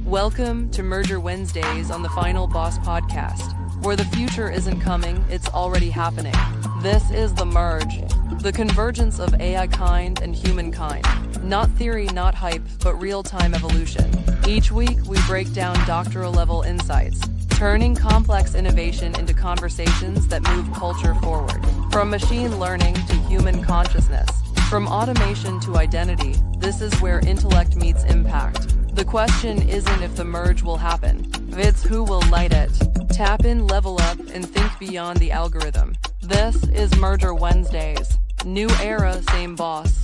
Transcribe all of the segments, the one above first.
Welcome to Merger Wednesdays on the Final Boss Podcast, where the future isn't coming, it's already happening. This is the merge, the convergence of AI kind and humankind. Not theory, not hype, but real-time evolution. Each week, we break down doctoral-level insights, turning complex innovation into conversations that move culture forward. From machine learning to human consciousness, from automation to identity, this is where intellect meets impact. The question isn't if the merge will happen, it's who will light it. Tap in, level up, and think beyond the algorithm. This is Merger Wednesdays. New era, same boss.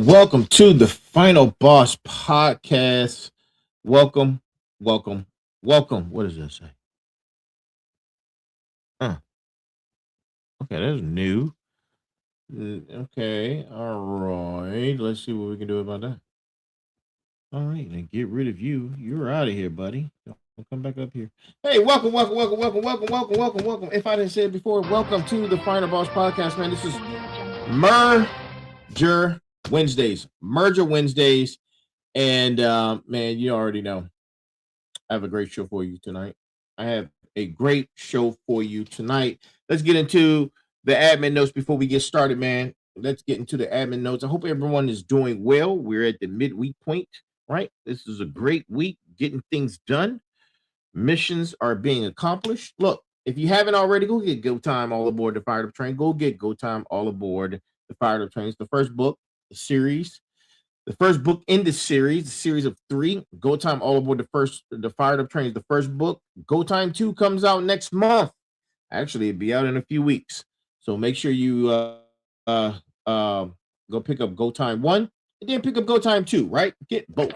Welcome to the Final Boss Podcast. Welcome. What does that say? Okay, that's new. Okay, all right. Let's see what we can do about that. All right, then get rid of you. You're out of here, buddy. Don't come back up here. Hey, welcome. If I didn't say it before, welcome to the Final Boss Podcast, man. This is Merger Wednesdays. And man, you already know I have a great show for you tonight. Let's get into the admin notes before we get started, man. Let's get into the admin notes. I hope everyone is doing well. We're at the midweek point, right? This is a great week, getting things done. Missions are being accomplished. Look, if you haven't already, go get Go Time All Aboard the Fired Up Train. Go get Go Time All Aboard the Fired Up Train. It's the first book, the series. The first book in the series of 3. Go Time All Aboard the Fired Up Train is the first book. Go Time 2 comes out next month. Actually, it'll be out in a few weeks. So make sure you go pick up Go Time 1 and then pick up Go Time 2, right? Get both.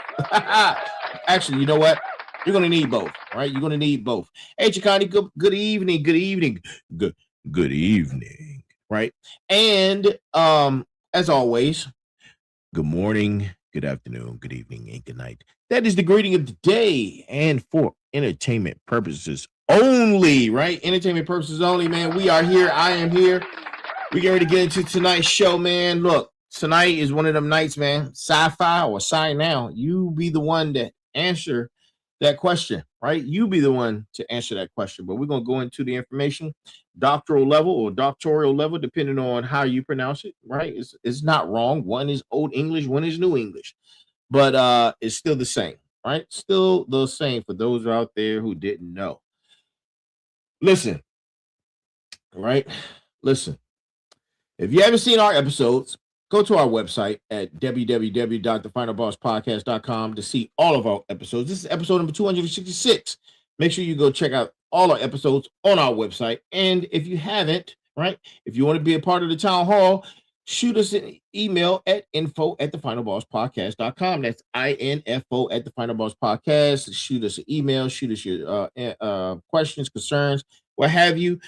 Actually, you know what? You're going to need both, right? You're going to need both. Hey, Chicani, good evening. Good evening, right? And as always, good morning, good afternoon, good evening, and good night. That is the greeting of the day, and for entertainment purposes only, right? Entertainment purposes only, man. We are here. I am here. We're getting ready to get into tonight's show, man. Look, tonight is one of them nights, man. Sci-fi or sci-now. You be the one that answer that question, right? You be the one to answer that question. But we're going to go into the information, doctoral level, depending on how you pronounce it, right? It's not wrong. One is Old English, one is New English. But it's still the same, right? Still the same for those out there who didn't know. Listen, right? Listen. If you haven't seen our episodes, go to our website at www.thefinalbosspodcast.com to see all of our episodes. This is episode number 266. Make sure you go check out all our episodes on our website. And if you haven't, right, if you want to be a part of the town hall, shoot us an email at info@thefinalbosspodcast.com. That's info@thefinalbosspodcast. Shoot us an email, shoot us your questions, concerns, what have you,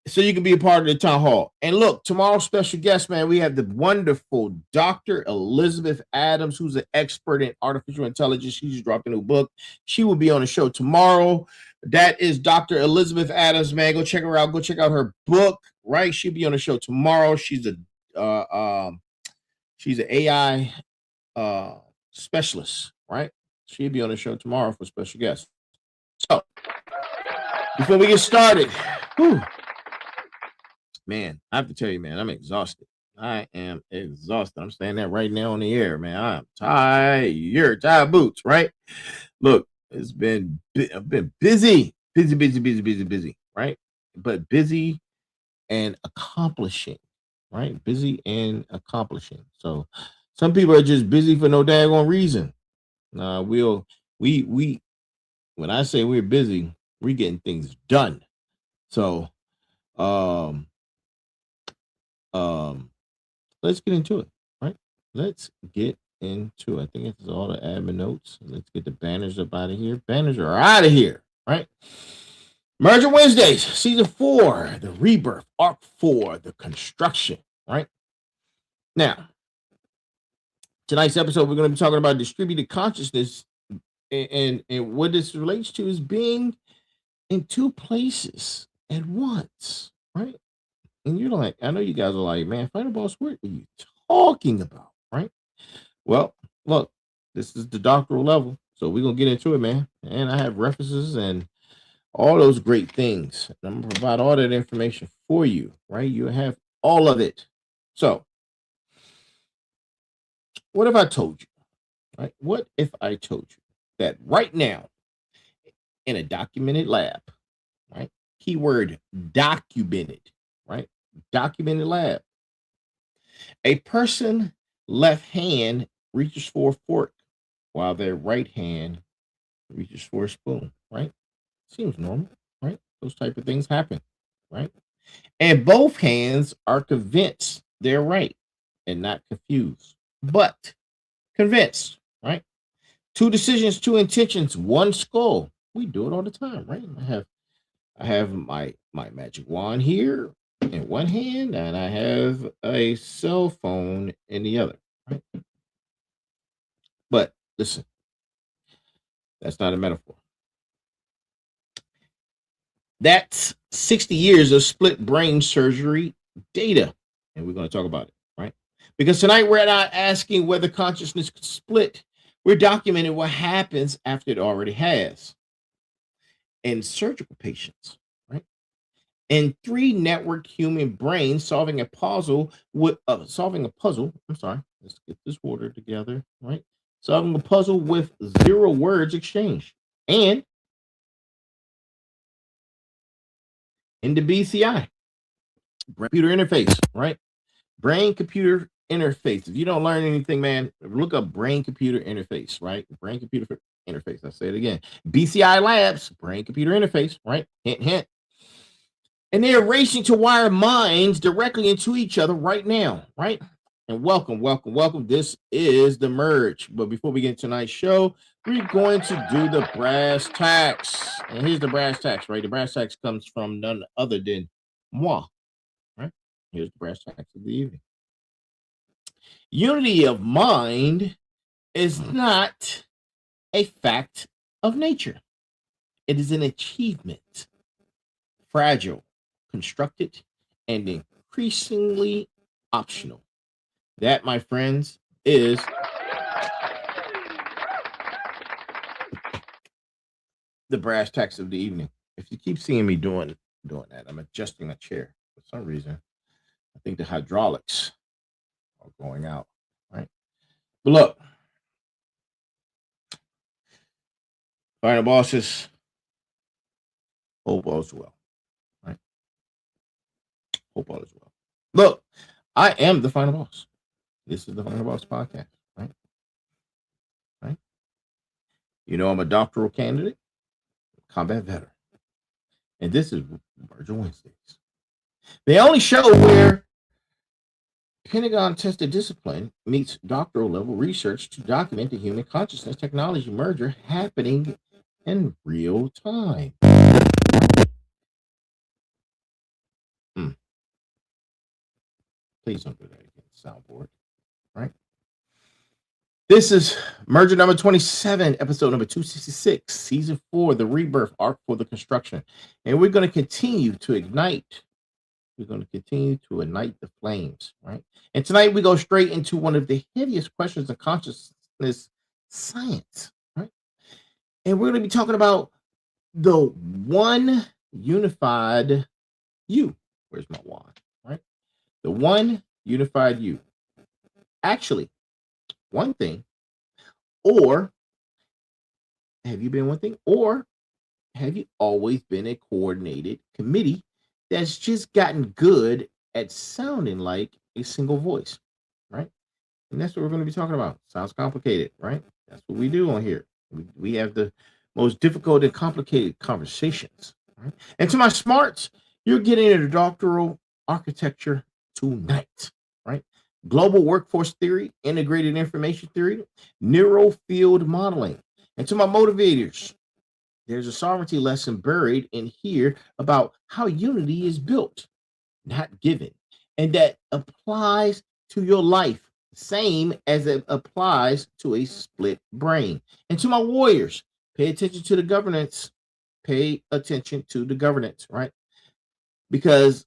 so you can be a part of the town hall. And look, tomorrow's special guest, man, we have the wonderful Dr. Elizabeth Adams, who's an expert in artificial intelligence. She just dropped a new book. She will be on the show tomorrow. That is Dr. Elizabeth Adams, man. Go check her out. Go check out her book, right? She'll be on the show tomorrow. She's an AI specialist, right? She'll be on the show tomorrow for special guests. So before we get started, man, I have to tell you, man, I'm exhausted. I am exhausted. I'm saying that right now on the air, man. I'm tired boots, right? Look, I've been busy, right? But busy and accomplishing, right? Busy and accomplishing. So some people are just busy for no daggone reason, We when I say we're busy, we're getting things done. So um um let's get into it, right? Let's get into it. I think it's all the admin notes. Let's get the banners up out of here. Banners are out of here, right? Merger Wednesdays, season 4, the rebirth, arc 4, the construction, right? Now, tonight's episode, we're going to be talking about distributed consciousness, and what this relates to is being in two places at once, right? And you're like, I know you guys are like, man, Final Boss, what are you talking about, right? Well, look, this is the doctoral level, so we're going to get into it, man. And I have references and all those great things. I'm going to provide all that information for you, right? You have all of it. So, what if I told you, right? What if I told you that right now in a documented lab, right? Keyword documented, right? Documented lab. A person left hand reaches for a fork while their right hand reaches for a spoon, right? Seems normal, right? Those type of things happen, right? And both hands are convinced they're right and not confused, but convinced, right? Two decisions, two intentions, one skull. We do it all the time, right? I have my magic wand here in one hand, and I have a cell phone in the other, right? But listen, that's not a metaphor. That's 60 years of split brain surgery data. And we're going to talk about it, right? Because tonight we're not asking whether consciousness could split. We're documenting what happens after it already has in surgical patients, right? In 3 networked human brains solving a puzzle with solving a puzzle. I'm sorry, let's get this order together, right? Solving a puzzle with 0 words exchanged. And in the BCI, computer interface, right? Brain computer interface. If you don't learn anything, man, look up brain computer interface, right? Brain computer interface. I say it again. BCI Labs, brain computer interface, right? Hint, hint. And they're racing to wire minds directly into each other right now, right? And welcome, welcome, welcome. This is the Merge. But before we get into tonight's show, we're going to do the brass tacks. And here's the brass tacks, right? The brass tacks comes from none other than moi, right? Here's the brass tacks of the evening. Unity of mind is not a fact of nature. It is an achievement, fragile, constructed, and increasingly optional. That, my friends, is the brass tacks of the evening. If you keep seeing me doing that, I'm adjusting my chair for some reason. I think the hydraulics are going out, right? But look, final bosses, hope all is well, right? Hope all is well. Look, I am the final boss. This is the Final Boss podcast, right? Right? You know, I'm a doctoral candidate, combat veteran. And this is Merger Wednesdays. The only show where Pentagon tested discipline meets doctoral level research to document the human consciousness technology merger happening in real time. Please don't do that again, soundboard, right? This is Merger number 27, episode number 266, season 4, the rebirth arc for the construction. And we're going to continue to ignite. We're going to continue to ignite the flames, right? And tonight we go straight into one of the heaviest questions of consciousness science, right? And we're going to be talking about the one unified you. Where's my wand, right? The one unified you. Actually, one thing, or have you been one thing, or have you always been a coordinated committee that's just gotten good at sounding like a single voice, right? And that's what we're going to be talking about. Sounds complicated, right? That's what we do on here. We have the most difficult and complicated conversations. Right? And to my smarts, you're getting into doctoral architecture tonight, right? Global workforce theory, integrated information theory, neural field modeling. And to my motivators, there's a sovereignty lesson buried in here about how unity is built, not given, and that applies to your life, same as it applies to a split brain. And to my warriors, pay attention to the governance. Pay attention to the governance, right? Because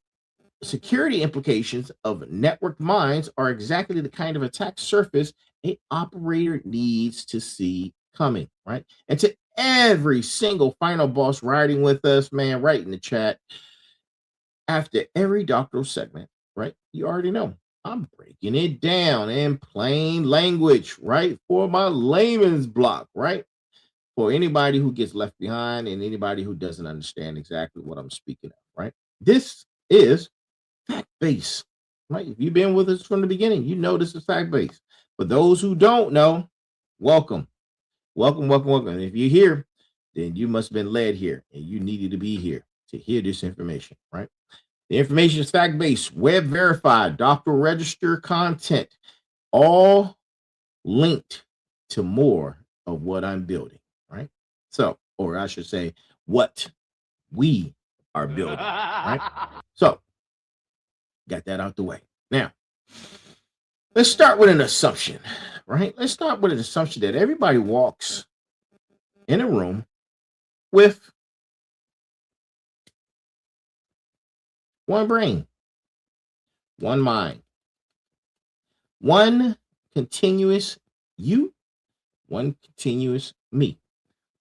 security implications of networked minds are exactly the kind of attack surface a operator needs to see coming, right? And to every single final boss riding with us, man, right in the chat, after every doctoral segment, right? You already know I'm breaking it down in plain language, right? For my layman's block, right? For anybody who gets left behind and anybody who doesn't understand exactly what I'm speaking of, right? This is fact based, right? If you've been with us from the beginning, you know this is fact based. For those who don't know, welcome, welcome, welcome, welcome. And if you're here, then you must have been led here and you needed to be here to hear this information, right? The information is fact based, web verified, doctoral register content, all linked to more of what I'm building, right? So, or I should say, what we are building, right? So, got that out the way. Now, let's start with an assumption, right? Let's start with an assumption that everybody walks in a room with one brain, one mind, one continuous you, one continuous me.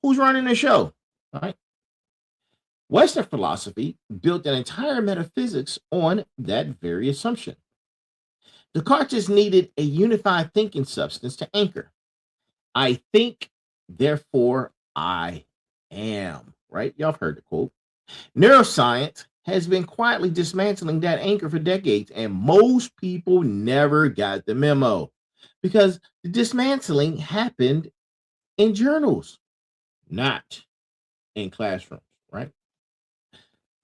Who's running the show? All right. Western philosophy built an entire metaphysics on that very assumption. Descartes just needed a unified thinking substance to anchor. I think, therefore I am. Right? Y'all have heard the quote. Neuroscience has been quietly dismantling that anchor for decades, and most people never got the memo because the dismantling happened in journals, not in classrooms, right?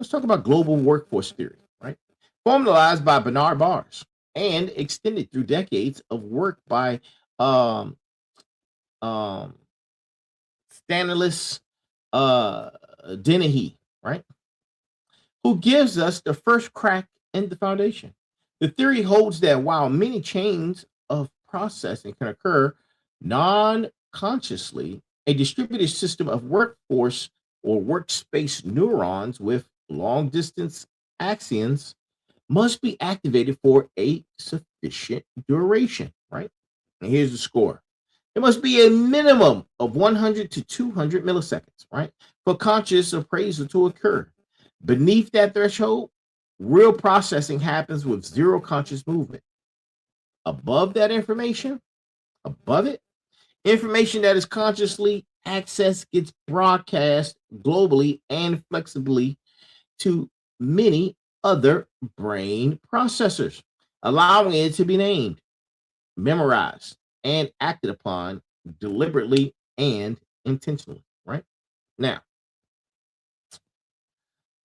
Let's talk about global workforce theory, right? Formalized by Bernard Bars and extended through decades of work by um, Stanislas Dennehy, right? Who gives us the first crack in the foundation. The theory holds that while many chains of processing can occur non-consciously, a distributed system of workforce or workspace neurons with long-distance axons must be activated for a sufficient duration, right? And here's the score. It must be a minimum of 100 to 200 milliseconds, right, for conscious appraisal to occur. Beneath that threshold, real processing happens with zero conscious movement. Above that information, above it, information that is consciously accessed gets broadcast globally and flexibly to many other brain processors, allowing it to be named, memorized, and acted upon deliberately and intentionally, right? Now,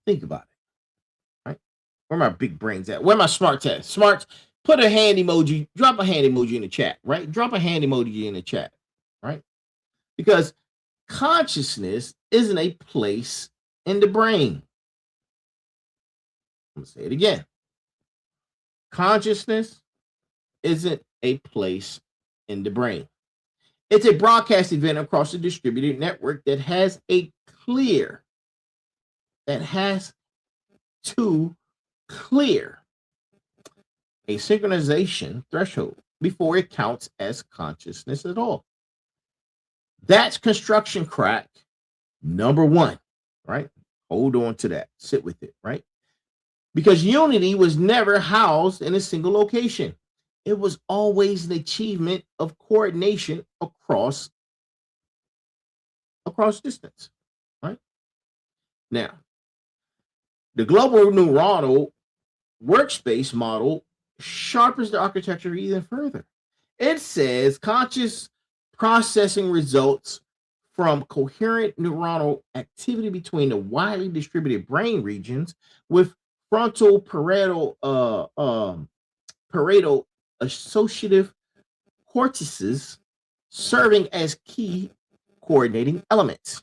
think about it, right? Where my big brains at? Where my smarts at? Smarts, put a hand emoji, drop a hand emoji in the chat, right? Drop a hand emoji in the chat, right? Because consciousness isn't a place in the brain. I'm gonna say it again. Consciousness isn't a place in the brain. It's a broadcast event across a distributed network that has to clear a synchronization threshold before it counts as consciousness at all. That's construction crack number one, right? Hold on to that. Sit with it, right? Because unity was never housed in a single location. It was always an achievement of coordination across distance, right? Now, the global neuronal workspace model sharpens the architecture even further. It says conscious processing results from coherent neuronal activity between the widely distributed brain regions, with frontal parietal associative cortices serving as key coordinating elements.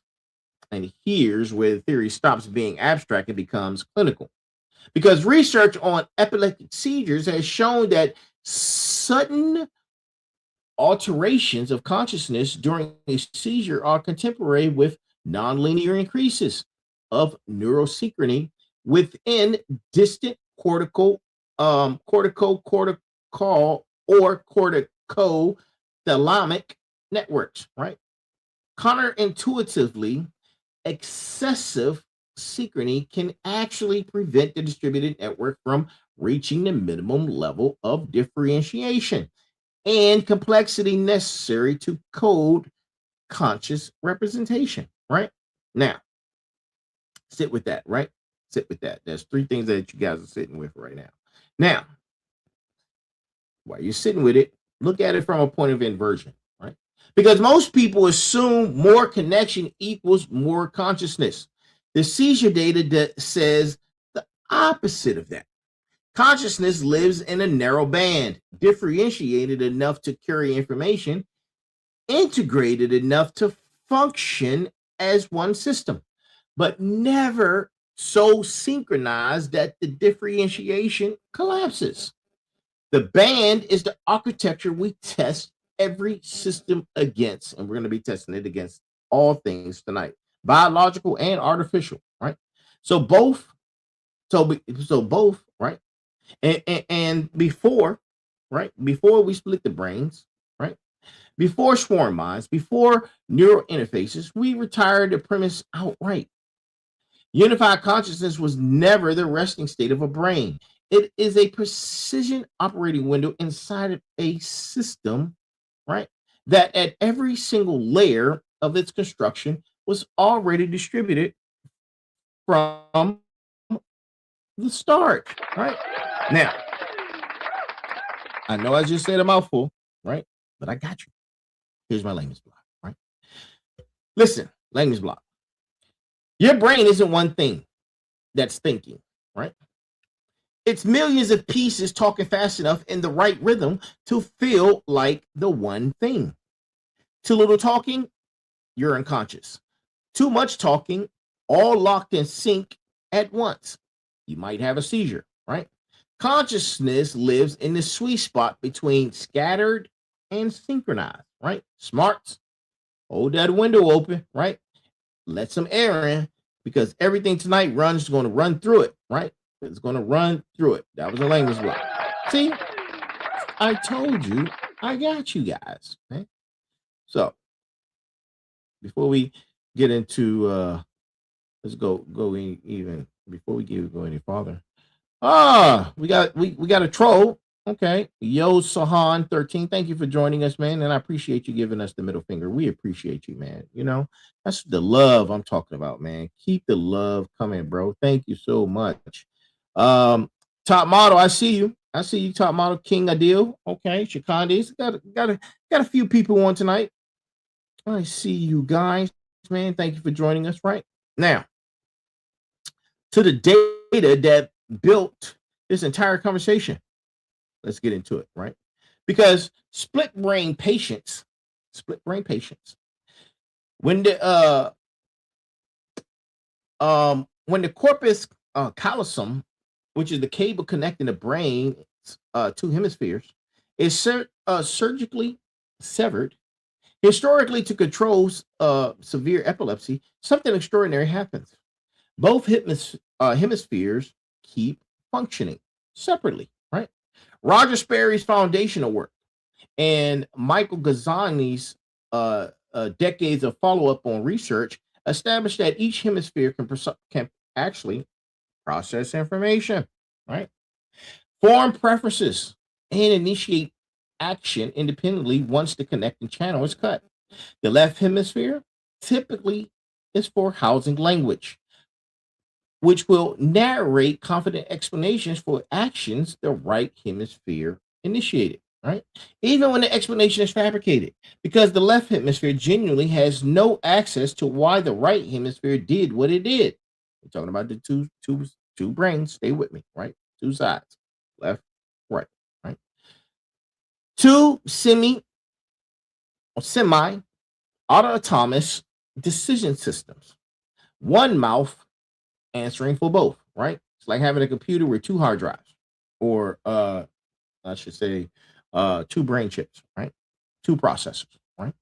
And here's where the theory stops being abstract and becomes clinical. Because research on epileptic seizures has shown that sudden alterations of consciousness during a seizure are contemporary with nonlinear increases of neurosynchrony within distant cortical or corticothalamic networks, right? Counterintuitively, excessive synchrony can actually prevent the distributed network from reaching the minimum level of differentiation and complexity necessary to code conscious representation, right? Now, sit with that, right? Sit with that. There's three things that you guys are sitting with right now. Now, while you're sitting with it, look at it from a point of inversion, right? Because most people assume more connection equals more consciousness. The seizure data says the opposite of that. Consciousness lives in a narrow band, differentiated enough to carry information, integrated enough to function as one system, but never so synchronized that the differentiation collapses. The band is the architecture we test every system against, and we're going to be testing it against all things tonight, biological and artificial, right? So both, right? And before, right? Before we split the brains, right? Before swarm minds, before neural interfaces, we retired the premise outright. Unified consciousness was never the resting state of a brain. It is a precision operating window inside of a system, right? That at every single layer of its construction was already distributed from the start, right? Now, I know I just said a mouthful, right? But I got you. Here's my language block, right? Listen, language block. Your brain isn't one thing that's thinking, right? It's millions of pieces talking fast enough in the right rhythm to feel like the one thing. Too little talking, you're unconscious. Too much talking, all locked in sync at once. You might have a seizure, right? Consciousness lives in the sweet spot between scattered and synchronized, right? Smarts, hold that window open, right? Let some air in, because everything tonight is going to run through it, right? It's going to run through it. That was a language block. See, I told you, I got you guys. Okay? So before we get into, let's go even before we go any farther. We got a troll. Okay, Yo Sahan 13, thank you for joining us, man, and I appreciate you giving us the middle finger. We appreciate you, man. You know, that's the love I'm talking about, man. Keep the love coming, bro. Thank you so much. Top model, I see you. Top model King Adil. Okay, Shakandis. Got a few people on tonight. I see you guys, man. Thank you for joining us. Right now, to the data that built this entire conversation. Let's get into it, right? Because split brain patients, when the corpus callosum, which is the cable connecting the brain two hemispheres, is surgically severed, historically to control severe epilepsy, something extraordinary happens. Both hemispheres keep functioning separately, right? Roger Sperry's foundational work and Michael Gazzani's decades of follow-up on research established that each hemisphere can actually process information, right? Form preferences and initiate action independently once the connecting channel is cut. The left hemisphere typically is for housing language, which will narrate confident explanations for actions the right hemisphere initiated, right? Even when the explanation is fabricated, because the left hemisphere genuinely has no access to why the right hemisphere did what it did. We're talking about the two brains. Stay with me, right? Two sides, left, right, right? Two semi autonomous decision systems. One mouth answering for both, right? It's like having a computer with two hard drives, or I should say two brain chips, right? Two processors, right?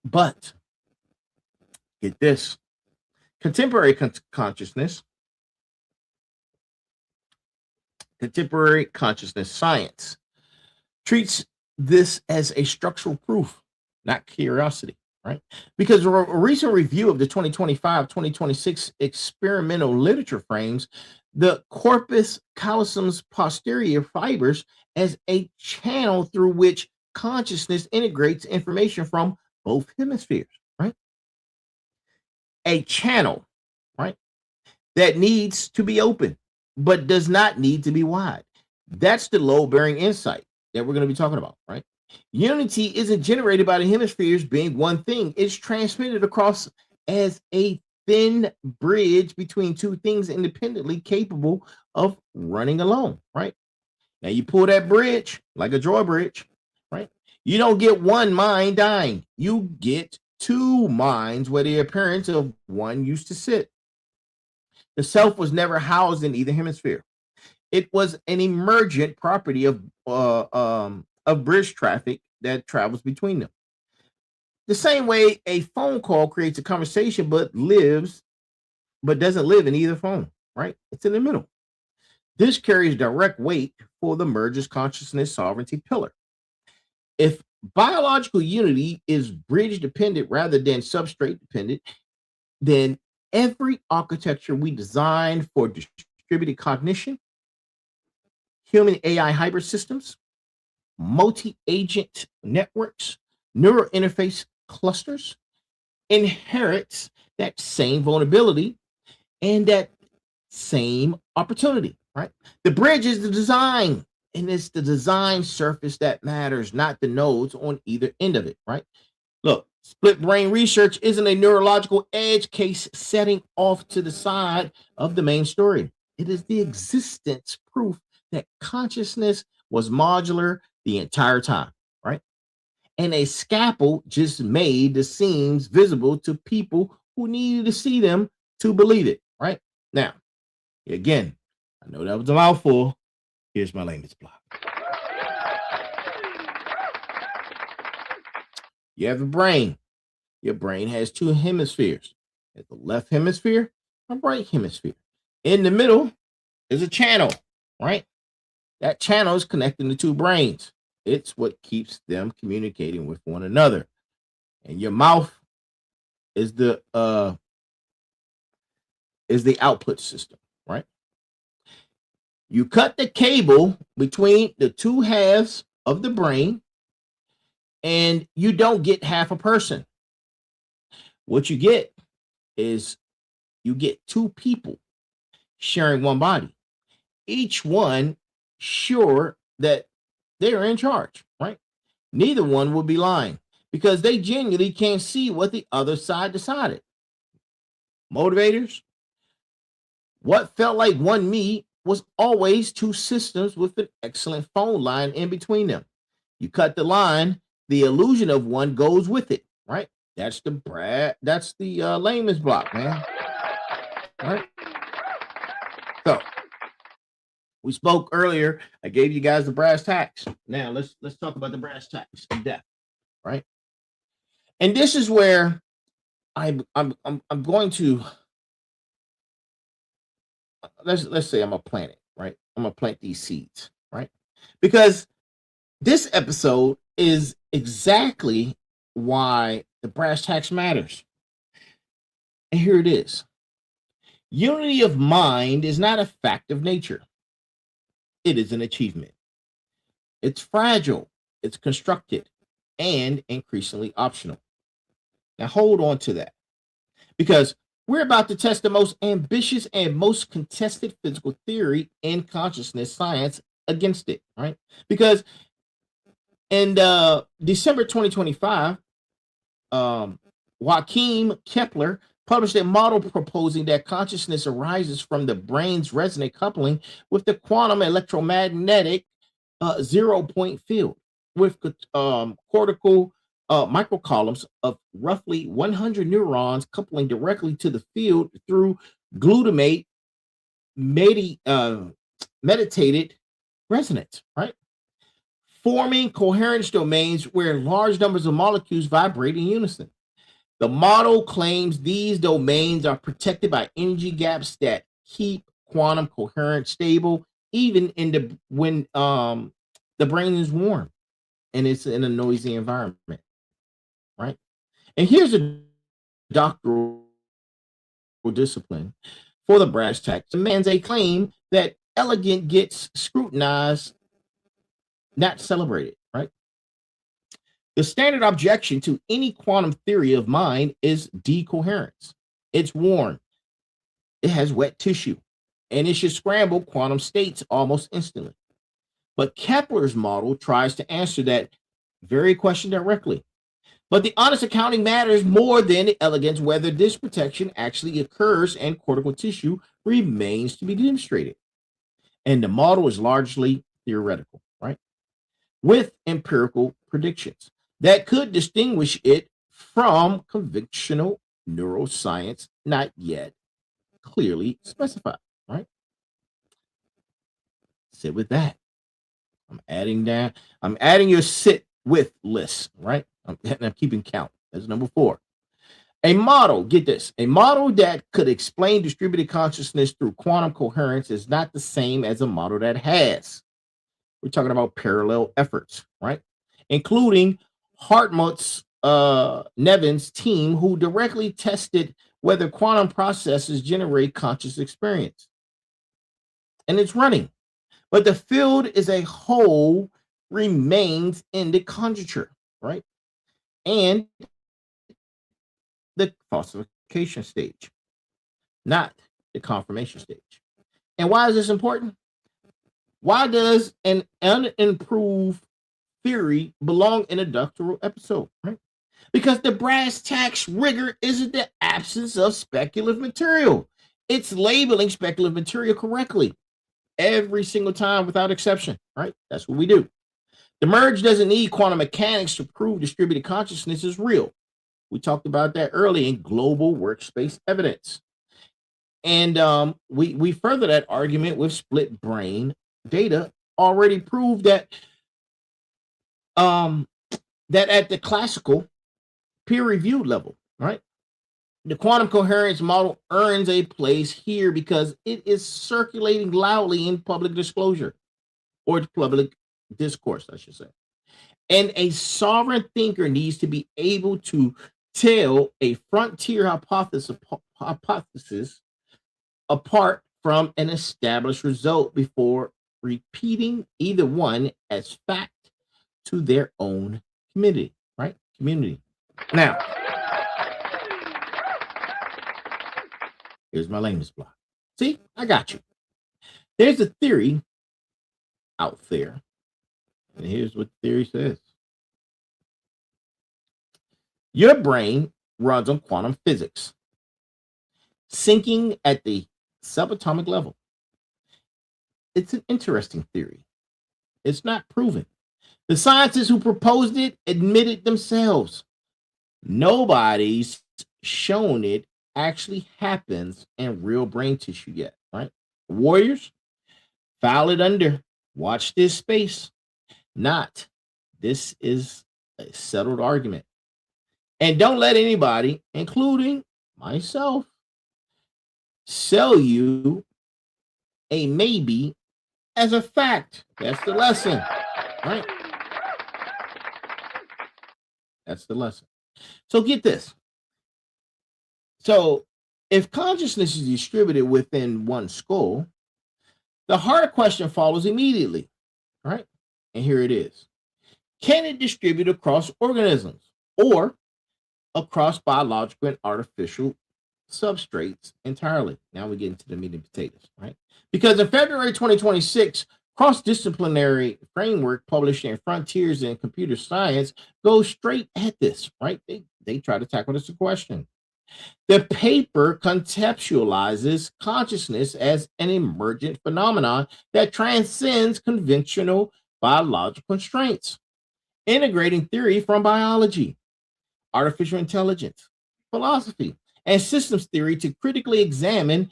But get this, contemporary consciousness, contemporary consciousness science treats this as a structural proof, not curiosity, right? Because a recent review of the 2025-2026 experimental literature frames the corpus callosum's posterior fibers as a channel through which consciousness integrates information from both hemispheres, right? A channel, right? That needs to be open, but does not need to be wide. That's the load-bearing insight that we're going to be talking about, right? Unity isn't generated by the hemispheres being one thing. It's transmitted across as a thin bridge between two things independently capable of running alone, right? Now you pull that bridge like a drawbridge, right? You don't get one mind dying. You get two minds where the appearance of one used to sit. The self was never housed in either hemisphere. It was an emergent property of bridge traffic that travels between them. The same way a phone call creates a conversation but doesn't live in either phone, right? It's in the middle. This carries direct weight for the merger's consciousness sovereignty pillar. If biological unity is bridge dependent rather than substrate dependent, then every architecture we design for distributed cognition, human AI hybrid systems, multi-agent networks, neural interface clusters inherits that same vulnerability and that same opportunity, right? The bridge is the design, and it's the design surface that matters, not the nodes on either end of it, right? Look, split brain research isn't a neurological edge case setting off to the side of the main story. It is the existence proof that consciousness was modular the entire time, right? And a scalpel just made the seams visible to people who needed to see them to believe it, right? Now, again, I know that was a mouthful. Here's my latest block. You have a brain. Your brain has two hemispheres. There's the left hemisphere and right hemisphere. In the middle is a channel, right? That channel is connecting the two brains. It's what keeps them communicating with one another. And your mouth is the output system, right? You cut the cable between the two halves of the brain, and you don't get half a person. What you get is you get two people sharing one body, each one sure that they're in charge, right? Neither one will be lying because they genuinely can't see what the other side decided. Motivators, what felt like one me was always two systems with an excellent phone line in between them. You cut the line, the illusion of one goes with it, right? That's the layman's block, man. All right. So we spoke earlier. I gave you guys the brass tacks. Now let's talk about the brass tacks in depth, right? And this is where I'm going to let's say I'm gonna plant it, right? I'm gonna plant these seeds, right? Because this episode is exactly why the brass tacks matters. And here it is. Unity of mind is not a fact of nature. It is an achievement. It's fragile, it's constructed, and increasingly optional. Now hold on to that. Because We're about to test the most ambitious and most contested physical theory in consciousness science against it, right? Because in December 2025, Joachim Kepler published a model proposing that consciousness arises from the brain's resonant coupling with the quantum electromagnetic zero-point field with cortical microcolumns of roughly 100 neurons coupling directly to the field through glutamate meditated resonance, right? Forming coherence domains where large numbers of molecules vibrate in unison. The model claims these domains are protected by energy gaps that keep quantum coherence stable, even when the brain is warm and it's in a noisy environment, right? And here's a doctoral discipline for the brass tacks. Demands a claim that elegant gets scrutinized, not celebrated, right? The standard objection to any quantum theory of mind is decoherence. It's warm, it has wet tissue, and it should scramble quantum states almost instantly. But Kepler's model tries to answer that very question directly. But the honest accounting matters more than the elegance. Whether this protection actually occurs and cortical tissue remains to be demonstrated. And the model is largely theoretical, right? With empirical predictions that could distinguish it from conventional neuroscience, not yet clearly specified, right? Sit with that. I'm adding your sit with list, right? I'm keeping count. That's number 4. A model, get this, a model that could explain distributed consciousness through quantum coherence is not the same as a model that has. We're talking about parallel efforts, right? Including Hartmut's Nevin's team, who directly tested whether quantum processes generate conscious experience. And it's running. But the field as a whole remains in the conjecture, right? And the falsification stage, not the confirmation stage. And why is this important? Why does an unimproved theory belong in a doctoral episode, right? Because the brass tacks rigor isn't the absence of speculative material. It's labeling speculative material correctly every single time without exception, right? That's what we do. The merge doesn't need quantum mechanics to prove distributed consciousness is real. We talked about that early in global workspace evidence. And we further that argument with split brain data already proved that that at the classical peer-reviewed level, right? The quantum coherence model earns a place here because it is circulating loudly in public disclosure or public discourse, I should say. And a sovereign thinker needs to be able to tell a frontier hypothesis apart from an established result before repeating either one as fact to their own community, right? Community. Now, here's my lamest block. See, I got you. There's a theory out there, and here's what the theory says. Your brain runs on quantum physics, syncing at the subatomic level. It's an interesting theory. It's not proven. The scientists who proposed it admitted themselves. Nobody's shown it actually happens in real brain tissue yet, right? Warriors, file it under. Watch this space. Not. This is a settled argument. And don't let anybody, including myself, sell you a maybe as a fact. That's the lesson, right? That's the lesson. So get this. So if consciousness is distributed within one skull, the hard question follows immediately, right? And here it is. Can it distribute across organisms or across biological and artificial substrates entirely. Now we get into the meat and potatoes, right? Because in February 2026, cross-disciplinary framework published in Frontiers in Computer Science goes straight at this, right? They try to tackle this question. The paper conceptualizes consciousness as an emergent phenomenon that transcends conventional biological constraints, integrating theory from biology, artificial intelligence, philosophy, and systems theory to critically examine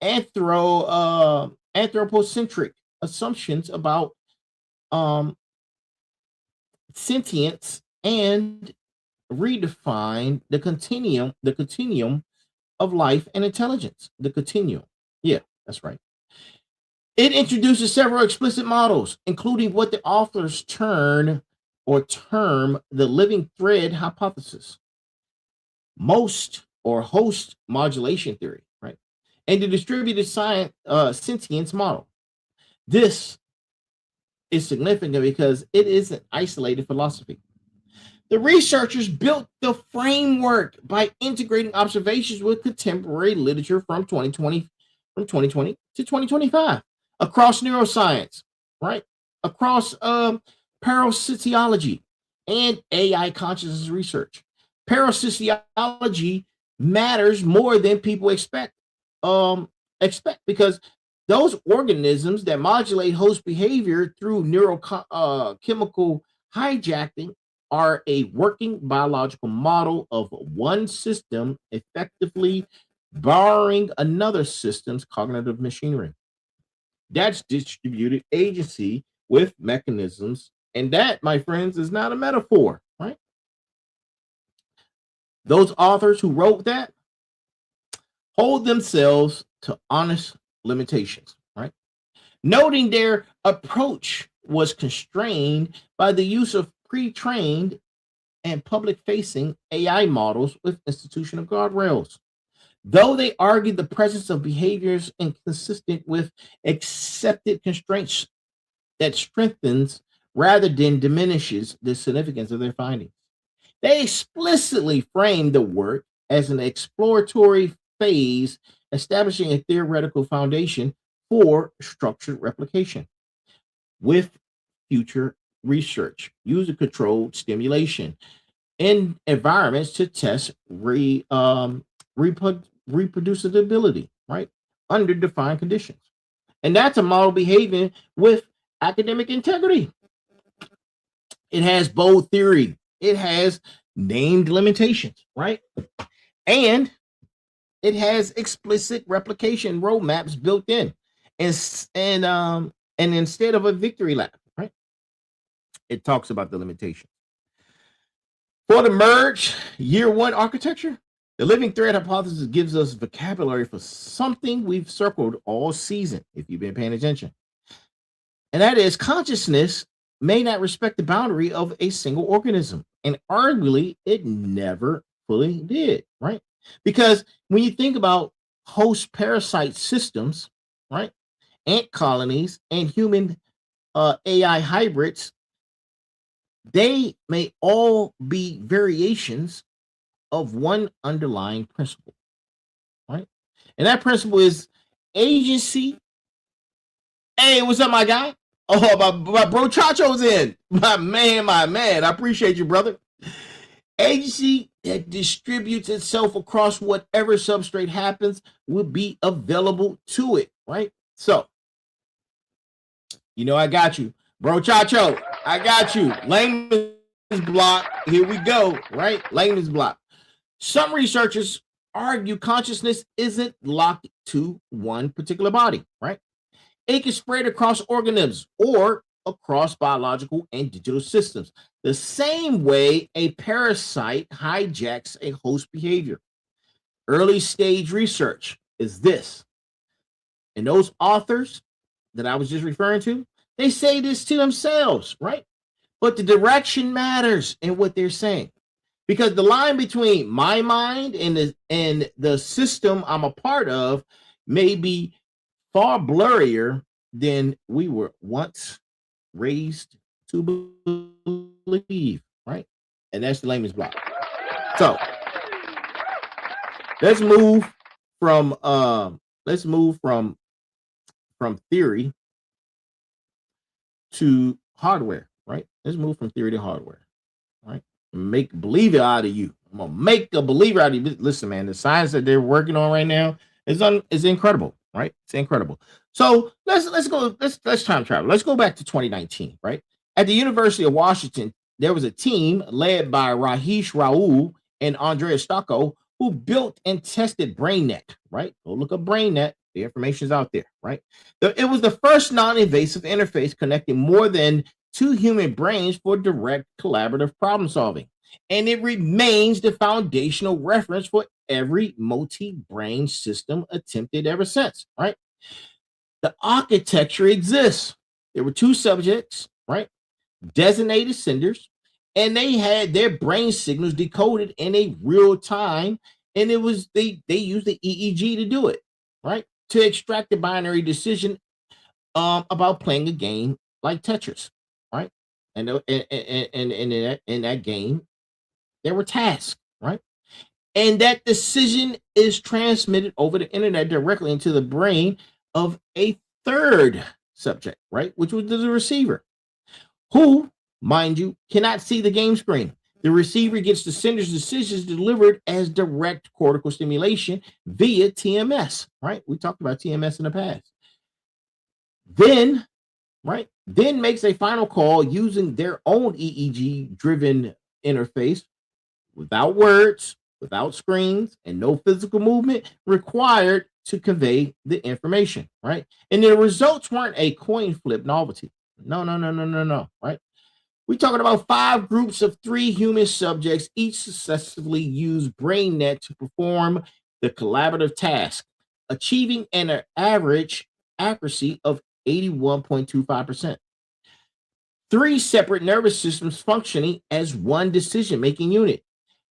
anthropocentric assumptions about um, sentience and redefine the continuum of life and intelligence. The continuum. Yeah, that's right. It introduces several explicit models, including what the authors term the living thread hypothesis, most or host modulation theory, right? And the distributed science sentience model. This is significant because it is an isolated philosophy. The researchers built the framework by integrating observations with contemporary literature from 2020 to 2025 across neuroscience, right? Across parasociology and AI consciousness research. Parasociology matters more than people expect because those organisms that modulate host behavior through neurochemical hijacking are a working biological model of one system effectively borrowing another system's cognitive machinery. That's distributed agency with mechanisms. And that, my friends, is not a metaphor, right? Those authors who wrote that hold themselves to honest limitations, right? Noting their approach was constrained by the use of pre-trained and public-facing AI models with institutional guardrails. Though they argued the presence of behaviors inconsistent with accepted constraints that strengthens rather than diminishes the significance of their findings. They explicitly framed the work as an exploratory phase, establishing a theoretical foundation for structured replication with future research, user-controlled stimulation in environments to test reproducibility, right, under defined conditions. And that's a model behaving with academic integrity. It has bold theory. It has named limitations, right? And it has explicit replication roadmaps built in. And instead of a victory lap, right? It talks about the limitations. For the merge year one architecture, the living thread hypothesis gives us vocabulary for something we've circled all season, if you've been paying attention. And that is consciousness may not respect the boundary of a single organism. And arguably, it never fully did, right? Because when you think about host parasite systems, right, ant colonies and human AI hybrids, they may all be variations of one underlying principle, right? And that principle is agency. Hey, what's up, my guy? Oh, my bro Chacho's in. My man. I appreciate you, brother. Agency that distributes itself across whatever substrate happens will be available to it, right? So, I got you. Bro Chacho, I got you. Layman's block. Here we go, right? Layman's block. Some researchers argue consciousness isn't locked to one particular body, right? It can spread across organisms or across biological and digital systems, the same way a parasite hijacks a host behavior. Early stage research is this. And those authors that I was just referring to, they say this to themselves, right? But the direction matters in what they're saying. Because the line between my mind and the system I'm a part of may be far blurrier than we were once raised to believe, right? And that's the layman's block. So let's move from let's move from theory to hardware, right? Let's move from theory to hardware, right? Make believe it out of you. I'm gonna make a believer out of you. Listen, man, the science that they're working on right now is incredible, right? It's incredible. So let's time travel. Let's go back to 2019, right? At the University of Washington, there was a team led by Rahesh Raul and Andrea Stocco who built and tested BrainNet, right? Go look up BrainNet. The information is out there, right? It was the first non-invasive interface connecting more than two human brains for direct collaborative problem solving. And it remains the foundational reference for every multi-brain system attempted ever since, right? The architecture exists. There were two subjects, right? Designated senders, and they had their brain signals decoded in a real time. And it was they used the EEG to do it, right? To extract the binary decision about playing a game like Tetris, right? And in that game, there were tasks, right? And that decision is transmitted over the internet directly into the brain of a third subject, right? Which was the receiver, who, mind you, cannot see the game screen. The receiver gets the sender's decisions delivered as direct cortical stimulation via TMS, right? We talked about TMS in the past. Then, right, then makes a final call using their own EEG driven interface without words, without screens, and no physical movement required to convey the information, right? And the results weren't a coin flip novelty. No, right? We're talking about 5 groups of 3 human subjects, each successfully used BrainNet to perform the collaborative task, achieving an average accuracy of 81.25%. 3 separate nervous systems functioning as one decision-making unit,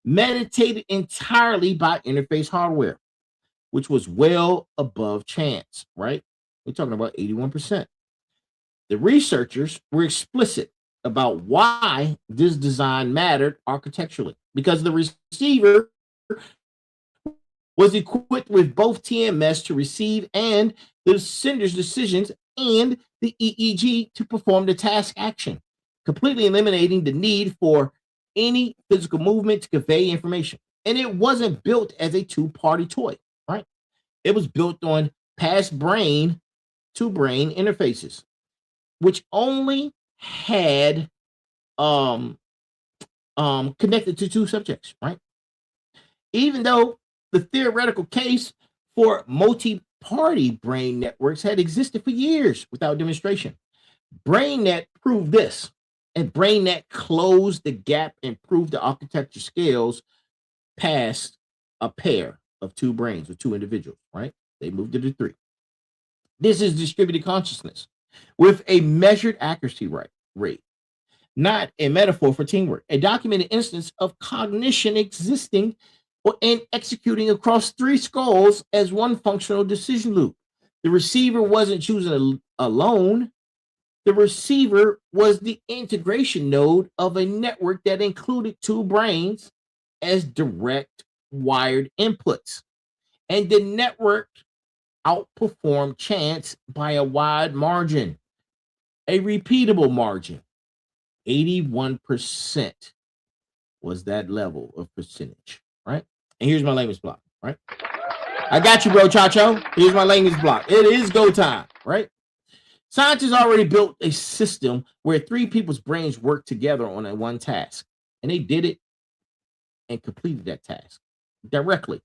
meditated entirely by interface hardware, which was well above chance, right? We're talking about 81%. The researchers were explicit about why this design mattered architecturally, because the receiver was equipped with both TMS to receive and the sender's decisions and the EEG to perform the task action, completely eliminating the need for any physical movement to convey information. And it wasn't built as a two-party toy, right? It was built on past brain to brain interfaces, which only had connected to 2 subjects, right? Even though the theoretical case for multi-party brain networks had existed for years without demonstration, BrainNet proved this, and BrainNet closed the gap and proved the architecture scales past a pair of 2 brains or 2 individuals, right? They moved it to 3. This is distributed consciousness with a measured accuracy rate, not a metaphor for teamwork, a documented instance of cognition existing and executing across 3 skulls as one functional decision loop. The receiver wasn't choosing alone. The receiver was the integration node of a network that included 2 brains as direct wired inputs. And the network outperformed chance by a wide margin, a repeatable margin. 81% was that level of percentage, right? And here's my language block, right? I got you, bro, Chacho. Here's my language block. It is go time, right? Scientists already built a system where 3 people's brains work together on one task, and they did it and completed that task directly.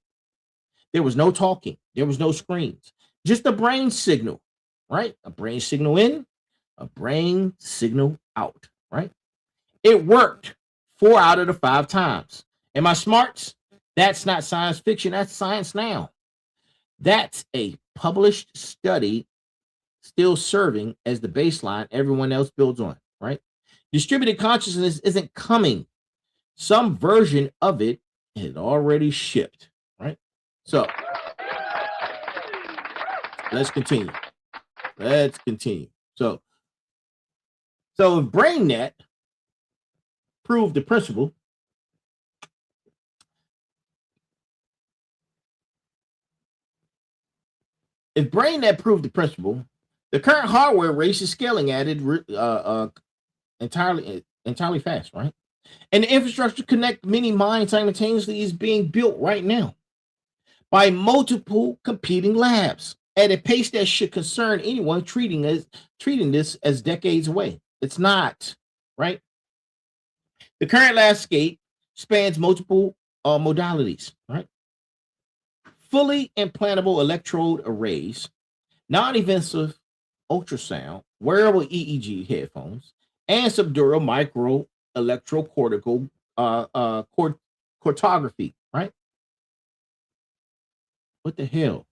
There was no talking. There was no screens. Just a brain signal, right? A brain signal in, a brain signal out, right? It worked 4 out of the 5 times. Am I smart? That's not science fiction. That's science now. That's a published study still serving as the baseline everyone else builds on, right? Distributed consciousness isn't coming. Some version of it had already shipped, right? So let's continue. So if BrainNet proved the principle, If BrainNet proved the principle, the current hardware race is scaling at it entirely fast, right? And the infrastructure to connect many minds simultaneously is being built right now by multiple competing labs at a pace that should concern anyone treating this as decades away. It's not, right? The current landscape spans multiple modalities, right? Fully implantable electrode arrays, non-invasive ultrasound, wearable EEG headphones, and subdural micro electrocortical cortography, right? What the hell?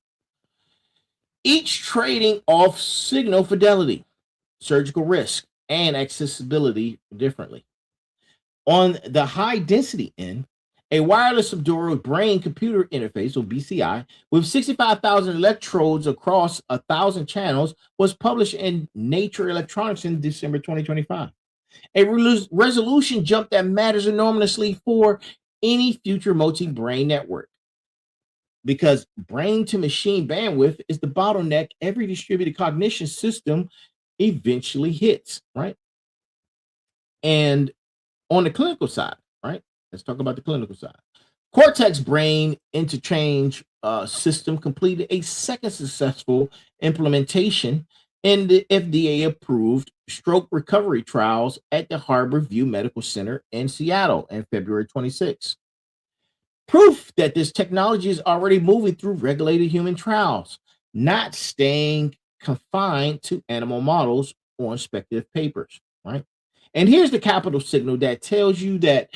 Each trading off signal fidelity, surgical risk, and accessibility differently. On the high density end, a wireless subdural brain computer interface, or BCI, with 65,000 electrodes across 1,000 channels was published in Nature Electronics in December 2025. A resolution jump that matters enormously for any future multi-brain network, because brain to machine bandwidth is the bottleneck every distributed cognition system eventually hits, right? And on the clinical side, right? Let's talk about the clinical side. Cortex brain interchange system completed a second successful implementation in the FDA approved stroke recovery trials at the Harbor View Medical Center in Seattle in February 26. Proof that this technology is already moving through regulated human trials, not staying confined to animal models on speculative papers, right? And here's the capital signal that tells you that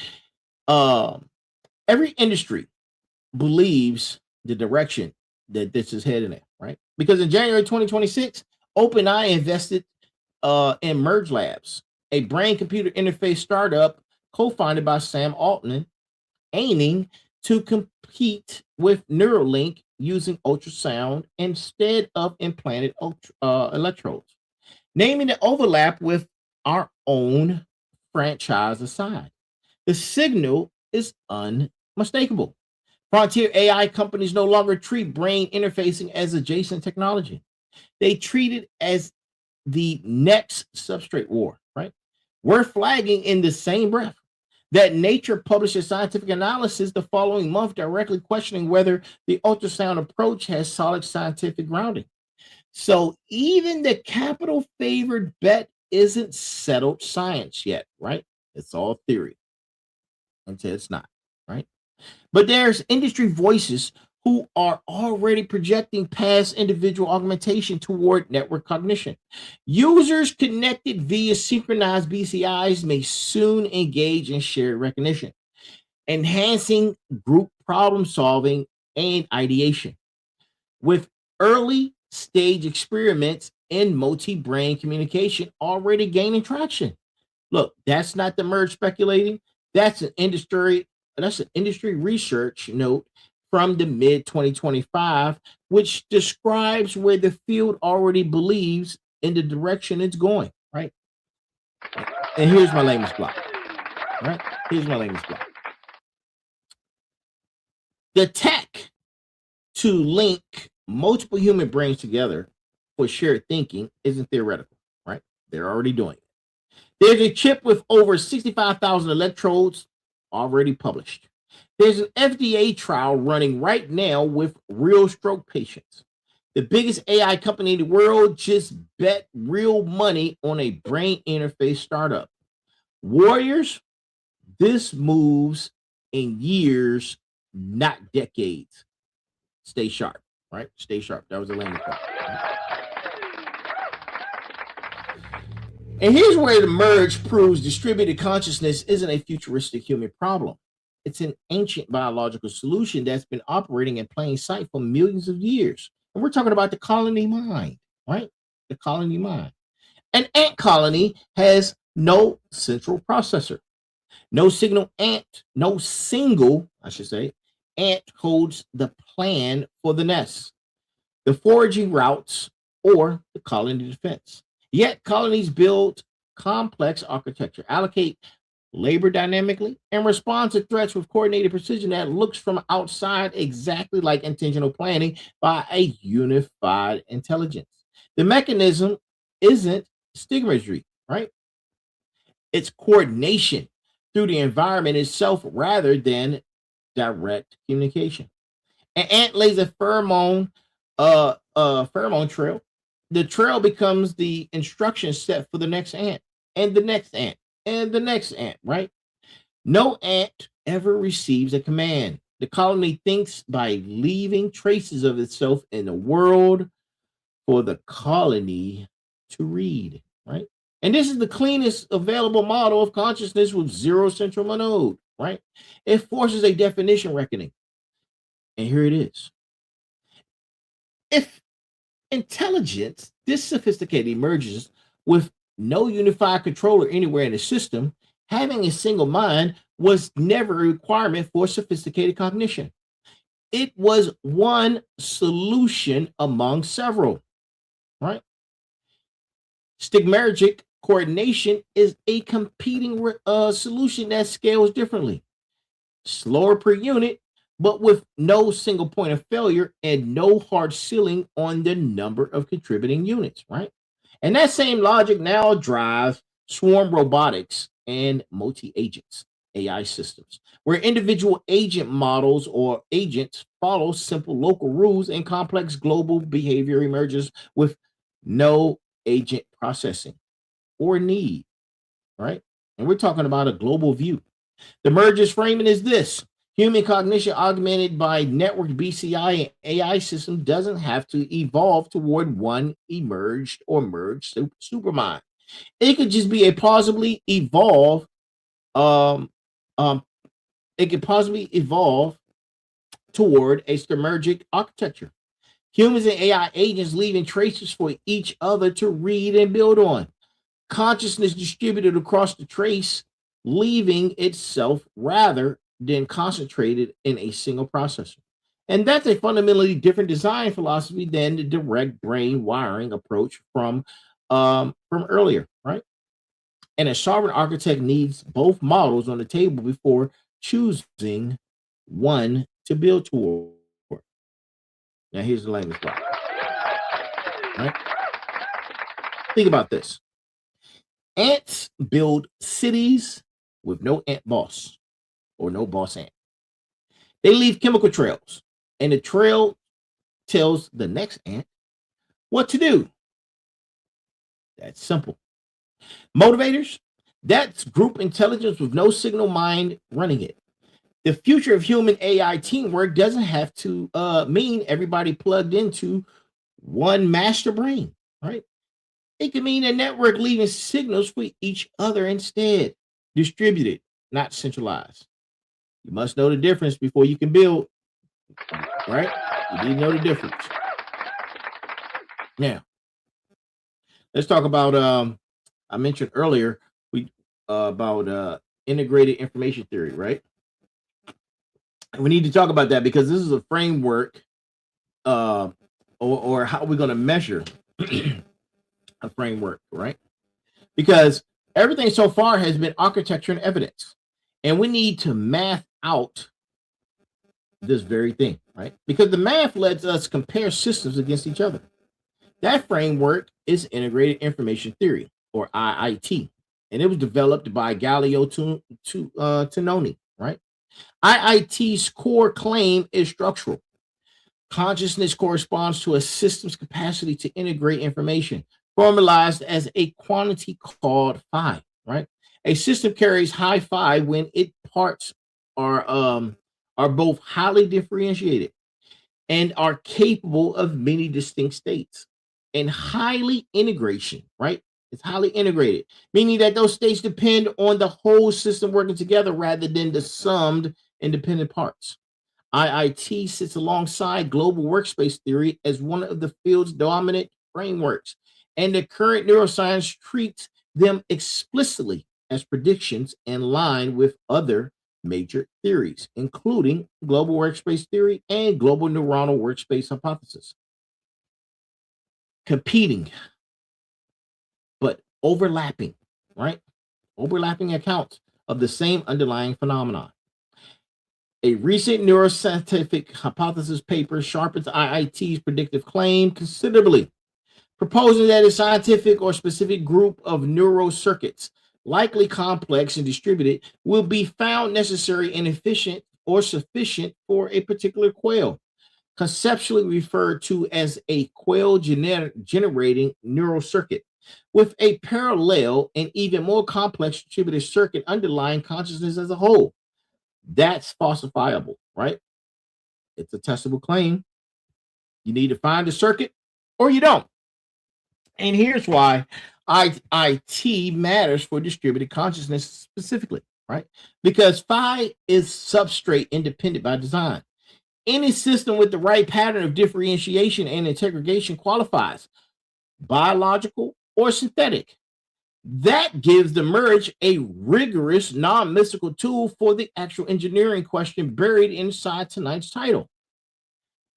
every industry believes the direction that this is heading in, right? Because in January 2026, OpenAI invested in Merge Labs, a brain-computer interface startup co-founded by Sam Altman, aiming to compete with Neuralink using ultrasound instead of implanted electrodes. Naming the overlap with our own franchise aside, the signal is unmistakable. Frontier AI companies no longer treat brain interfacing as adjacent technology. They treat it as the next substrate war, right? We're flagging in the same breath that Nature published a scientific analysis the following month directly questioning whether the ultrasound approach has solid scientific grounding. So even the capital favored bet isn't settled science yet, right? It's all theory until it's not, right? But there's industry voices who are already projecting past individual augmentation toward network cognition. Users connected via synchronized BCIs may soon engage in shared recognition, enhancing group problem solving and ideation. With early stage experiments in multi-brain communication already gaining traction. Look, that's not the merge speculating. That's an industry research note from the mid 2025, which describes where the field already believes in the direction it's going, right? And here's my lamest block, right? Here's my lamest block. The tech to link multiple human brains together for shared thinking isn't theoretical, right? They're already doing it. There's a chip with over 65,000 electrodes already published. There's an FDA trial running right now with real stroke patients. The biggest AI company in the world just bet real money on a brain interface startup. Warriors, this moves in years, not decades. Stay sharp, right? Stay sharp. That was a landing point. Right? And here's where the merge proves distributed consciousness isn't a futuristic human problem. It's an ancient biological solution that's been operating in plain sight for millions of years. And we're talking about the colony mind, right? The colony mind. An ant colony has no central processor. No single ant holds the plan for the nest, the foraging routes, or the colony defense. Yet colonies build complex architecture, allocate labor dynamically, and respond to threats with coordinated precision that looks from outside exactly like intentional planning by a unified intelligence. The mechanism isn't stigmatry, right? It's coordination through the environment itself rather than direct communication. An ant lays a pheromone trail. The trail becomes the instruction set for the next ant, and the next ant, and the next ant, right? No ant ever receives a command. The colony thinks by leaving traces of itself in the world for the colony to read, right? And this is the cleanest available model of consciousness with zero central node, right? It forces a definition reckoning. And here it is. If intelligence, this sophisticated emerges with no unified controller anywhere in the system, having a single mind was never a requirement for sophisticated cognition. It was one solution among several, right? Stigmergic coordination is a competing solution that scales differently, slower per unit, but with no single point of failure and no hard ceiling on the number of contributing units, right? And that same logic now drives swarm robotics and multi agents, AI systems, where individual agent models or agents follow simple local rules and complex global behavior emerges with no agent processing or need, right? And we're talking about a global view. The merger's framing is this: human cognition augmented by networked BCI and AI system doesn't have to evolve toward one emerged or merged supermind. It could just be a plausibly evolve. Um, um, it could possibly evolve toward a synergic architecture. Humans and AI agents leaving traces for each other to read and build on. Consciousness distributed across the trace, leaving itself rather than concentrated in a single processor. And that's a fundamentally different design philosophy than the direct brain wiring approach from earlier, right? And a sovereign architect needs both models on the table before choosing one to build toward. Now, here's the language block. Right? Think about this. Ants build cities with no ant boss or no boss ant. They leave chemical trails, and the trail tells the next ant what to do. That's simple. Motivators, that's group intelligence with no signal mind running it. The future of human AI teamwork doesn't have to mean everybody plugged into one master brain, right? It can mean a network leaving signals for each other instead, distributed, not centralized. You must know the difference before you can build, right? You need to know the difference. Now, let's talk about I mentioned earlier about integrated information theory, right? And we need to talk about that because this is a framework or how we're going to measure a framework, right? Because everything so far has been architecture and evidence, and we need to math out this very thing, right? Because the math lets us compare systems against each other. That framework is integrated information theory, or IIT, and it was developed by Galileo Tononi, right? IIT's core claim is structural. Consciousness corresponds to a system's capacity to integrate information, formalized as a quantity called phi, right? A system carries high phi when its parts are both highly differentiated and are capable of many distinct states. And highly integration, right? It's highly integrated, meaning that those states depend on the whole system working together rather than the summed independent parts. IIT sits alongside global workspace theory as one of the field's dominant frameworks, and the current neuroscience treats them explicitly as predictions in line with other major theories, including global workspace theory and global neuronal workspace hypothesis. Competing, but overlapping, right? Overlapping accounts of the same underlying phenomenon. A recent neuroscientific hypothesis paper sharpens IIT's predictive claim considerably, proposing that a scientific or specific group of neural circuits, likely complex and distributed, will be found necessary and efficient or sufficient for a particular quail, conceptually referred to as a quail generating neural circuit, with a parallel and even more complex distributed circuit underlying consciousness as a whole. That's falsifiable, right? It's a testable claim. You need to find a circuit or you don't. And here's why IIT matters for distributed consciousness specifically, right? Because phi is substrate independent by design. Any system with the right pattern of differentiation and integration qualifies, biological or synthetic. That gives the merge a rigorous, non-mystical tool for the actual engineering question buried inside tonight's title.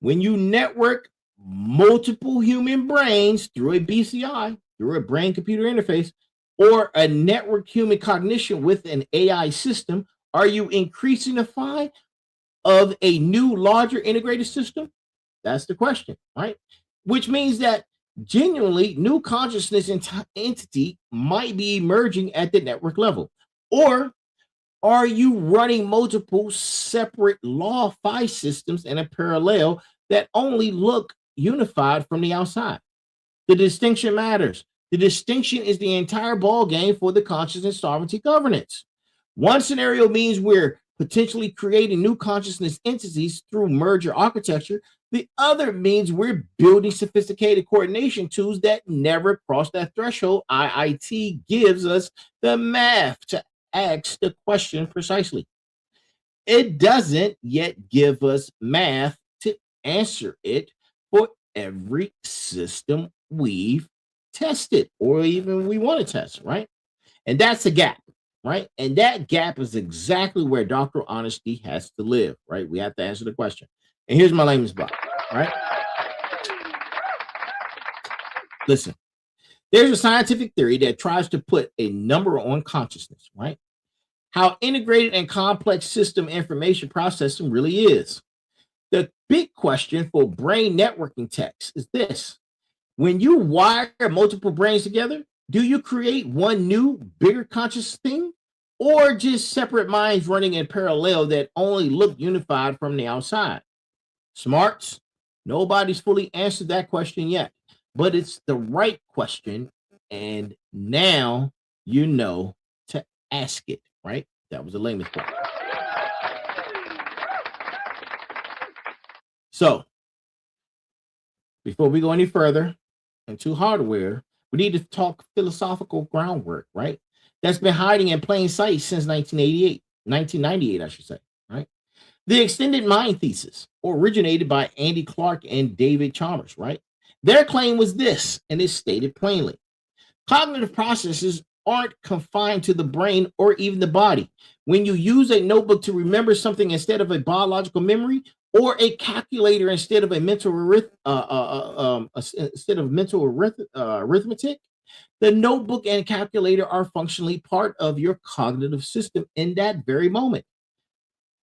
When you network multiple human brains through a BCI, through a brain-computer interface, or a networked human cognition with an AI system, are you increasing the phi of a new, larger integrated system? That's the question, right? Which means that genuinely new consciousness entity might be emerging at the network level. Or are you running multiple separate law phi systems in a parallel that only look unified from the outside? The distinction matters. The distinction is the entire ball game for the consciousness sovereignty governance. One scenario means we're potentially creating new consciousness entities through merger architecture. The other means we're building sophisticated coordination tools that never cross that threshold. IIT gives us the math to ask the question precisely. It doesn't yet give us math to answer it for every system we've tested or even we want to test, right? And that's a gap, right? And that gap is exactly where doctoral honesty has to live, right? We have to answer the question. And here's my layman's block, right? Listen, there's a scientific theory that tries to put a number on consciousness, right? How integrated and complex system information processing really is. The big question for brain networking techs is this: when you wire multiple brains together, do you create one new, bigger conscious thing, or just separate minds running in parallel that only look unified from the outside? Smarts, nobody's fully answered that question yet, but it's the right question, and now you know to ask it, right? That was a layman's point. So, before we go any further into hardware, we need to talk philosophical groundwork, right? That's been hiding in plain sight since 1998, I should say, right? The extended mind thesis originated by Andy Clark and David Chalmers, right? Their claim was this, and it's stated plainly: cognitive processes aren't confined to the brain or even the body. When you use a notebook to remember something instead of a biological memory, or a calculator instead of a mental arithmetic, the notebook and calculator are functionally part of your cognitive system in that very moment.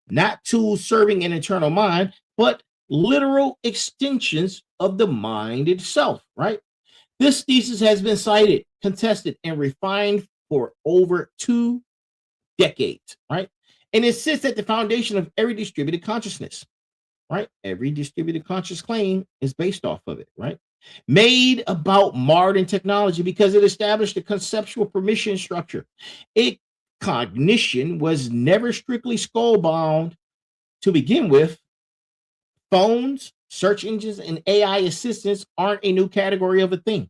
Not tools serving an internal mind, but literal extensions of the mind itself, right? This thesis has been cited, contested, and refined for over 2 decades, right? And it sits at the foundation of every distributed consciousness, right? Every distributed conscious claim is based off of it, right? Made about modern technology because it established a conceptual permission structure. Cognition was never strictly skull-bound to begin with. Phones, search engines, and AI assistants aren't a new category of a thing.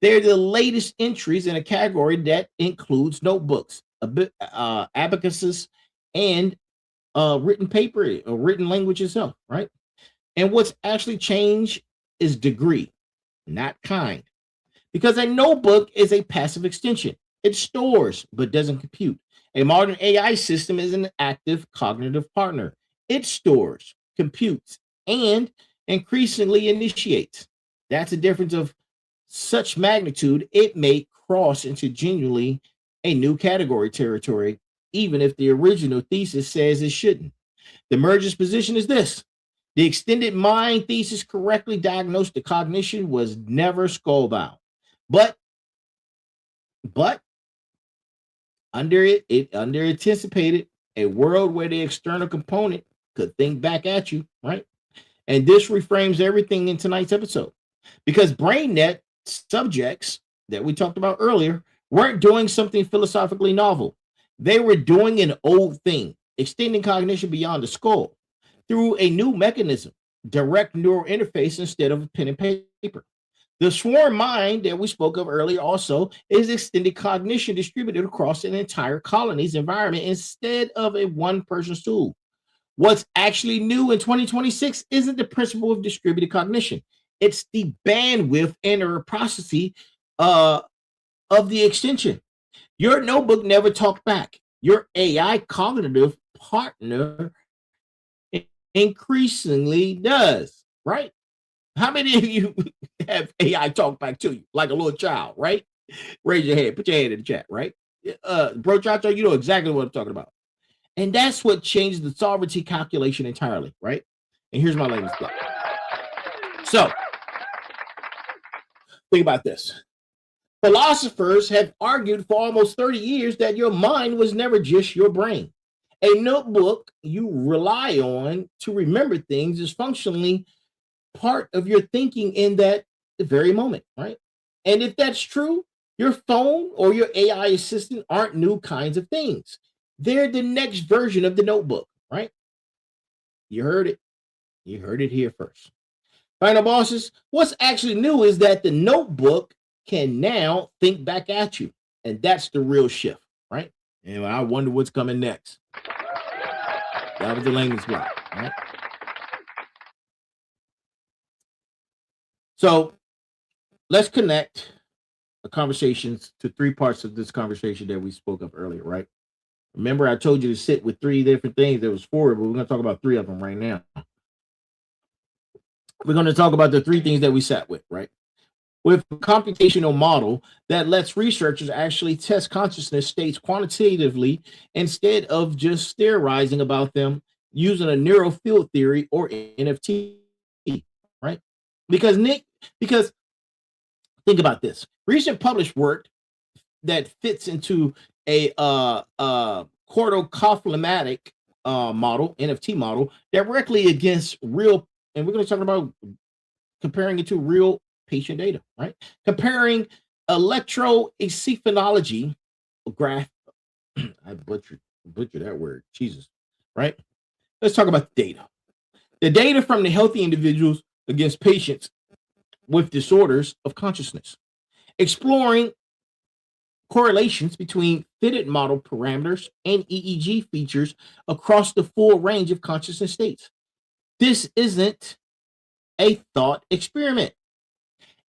They're the latest entries in a category that includes notebooks, abacuses, and written paper or written language itself, right? And what's actually changed is degree, not kind. Because a notebook is a passive extension. It stores but doesn't compute. A modern AI system is an active cognitive partner. It stores, computes, and increasingly initiates. That's a difference of such magnitude, it may cross into genuinely a new category territory even if the original thesis says it shouldn't. The merger's position is this: the extended mind thesis correctly diagnosed the cognition was never skullbound. But under anticipated a world where the external component could think back at you, right? And this reframes everything in tonight's episode. Because BrainNet subjects that we talked about earlier weren't doing something philosophically novel. They were doing an old thing, extending cognition beyond the skull through a new mechanism, direct neural interface instead of pen and paper. The swarm mind that we spoke of earlier also is extended cognition distributed across an entire colony's environment instead of a one-person's tool. What's actually new in 2026 isn't the principle of distributed cognition. It's the bandwidth and reciprocity of the extension. Your notebook never talked back. Your AI cognitive partner increasingly does, right? How many of you have AI talk back to you like a little child, right? Raise your hand, put your hand in the chat, right? Bro Chacho, you know exactly what I'm talking about. And that's what changed the sovereignty calculation entirely, right? And here's my latest thought. So, think about this. Philosophers have argued for almost 30 years that your mind was never just your brain. A notebook you rely on to remember things is functionally part of your thinking in that very moment, right? And if that's true, your phone or your AI assistant aren't new kinds of things. They're the next version of the notebook, right? You heard it. You heard it here first. Final bosses, what's actually new is that the notebook can now think back at you. And that's the real shift, right? And I wonder what's coming next. That was the language block, right? So let's connect the conversations to three parts of this conversation that we spoke of earlier, right? Remember, I told you to sit with three different things. There was four, but we're going to talk about three of them right now. We're going to talk about the three things that we sat with, right? With a computational model that lets researchers actually test consciousness states quantitatively instead of just theorizing about them using a neural field theory or NFT, right? Because think about this. Recent published work that fits into a corticophlematic model, NFT model, directly against real, and we're going to talk about comparing it to real patient data, right? Comparing electroencephalogy graph, I butchered that word, Jesus, right? Let's talk about the data. The data from the healthy individuals against patients with disorders of consciousness, exploring correlations between fitted model parameters and EEG features across the full range of consciousness states. This isn't a thought experiment.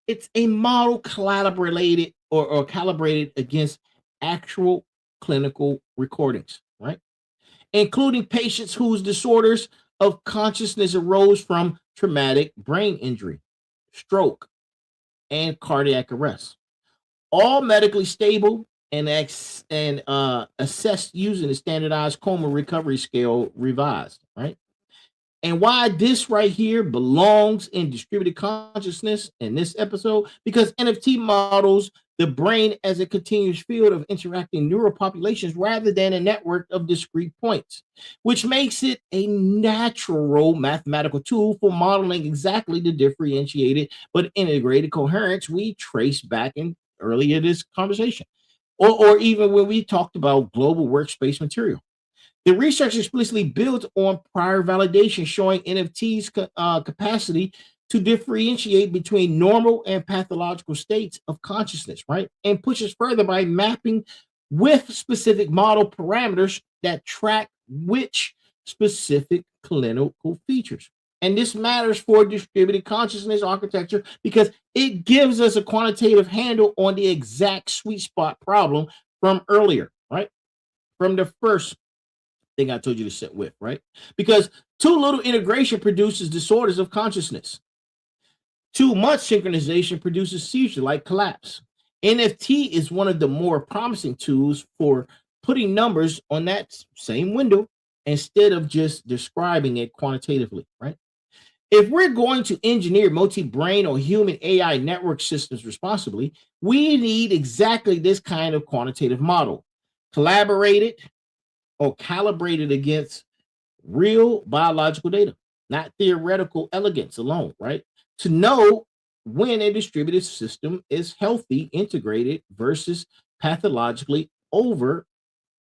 It's a model calibrated or calibrated against actual clinical recordings, right? Including patients whose disorders of consciousness arose from traumatic brain injury, stroke, and cardiac arrest. All medically stable and assessed using the standardized coma recovery scale revised, right? And why this right here belongs in distributed consciousness in this episode, because NFT models the brain as a continuous field of interacting neural populations rather than a network of discrete points, which makes it a natural mathematical tool for modeling exactly the differentiated but integrated coherence we traced back in earlier this conversation, or even when we talked about global workspace material. The research explicitly builds on prior validation showing NFT's capacity to differentiate between normal and pathological states of consciousness, right? And pushes further by mapping with specific model parameters that track which specific clinical features. And this matters for distributed consciousness architecture because it gives us a quantitative handle on the exact sweet spot problem from earlier, right? From the first thing I told you to sit with, right? Because too little integration produces disorders of consciousness. Too much synchronization produces seizure-like collapse. NFT is one of the more promising tools for putting numbers on that same window instead of just describing it quantitatively, right? If we're going to engineer multi-brain or human AI network systems responsibly, we need exactly this kind of quantitative model, collaborated or calibrated against real biological data, not theoretical elegance alone, right? To know when a distributed system is healthy, integrated versus pathologically over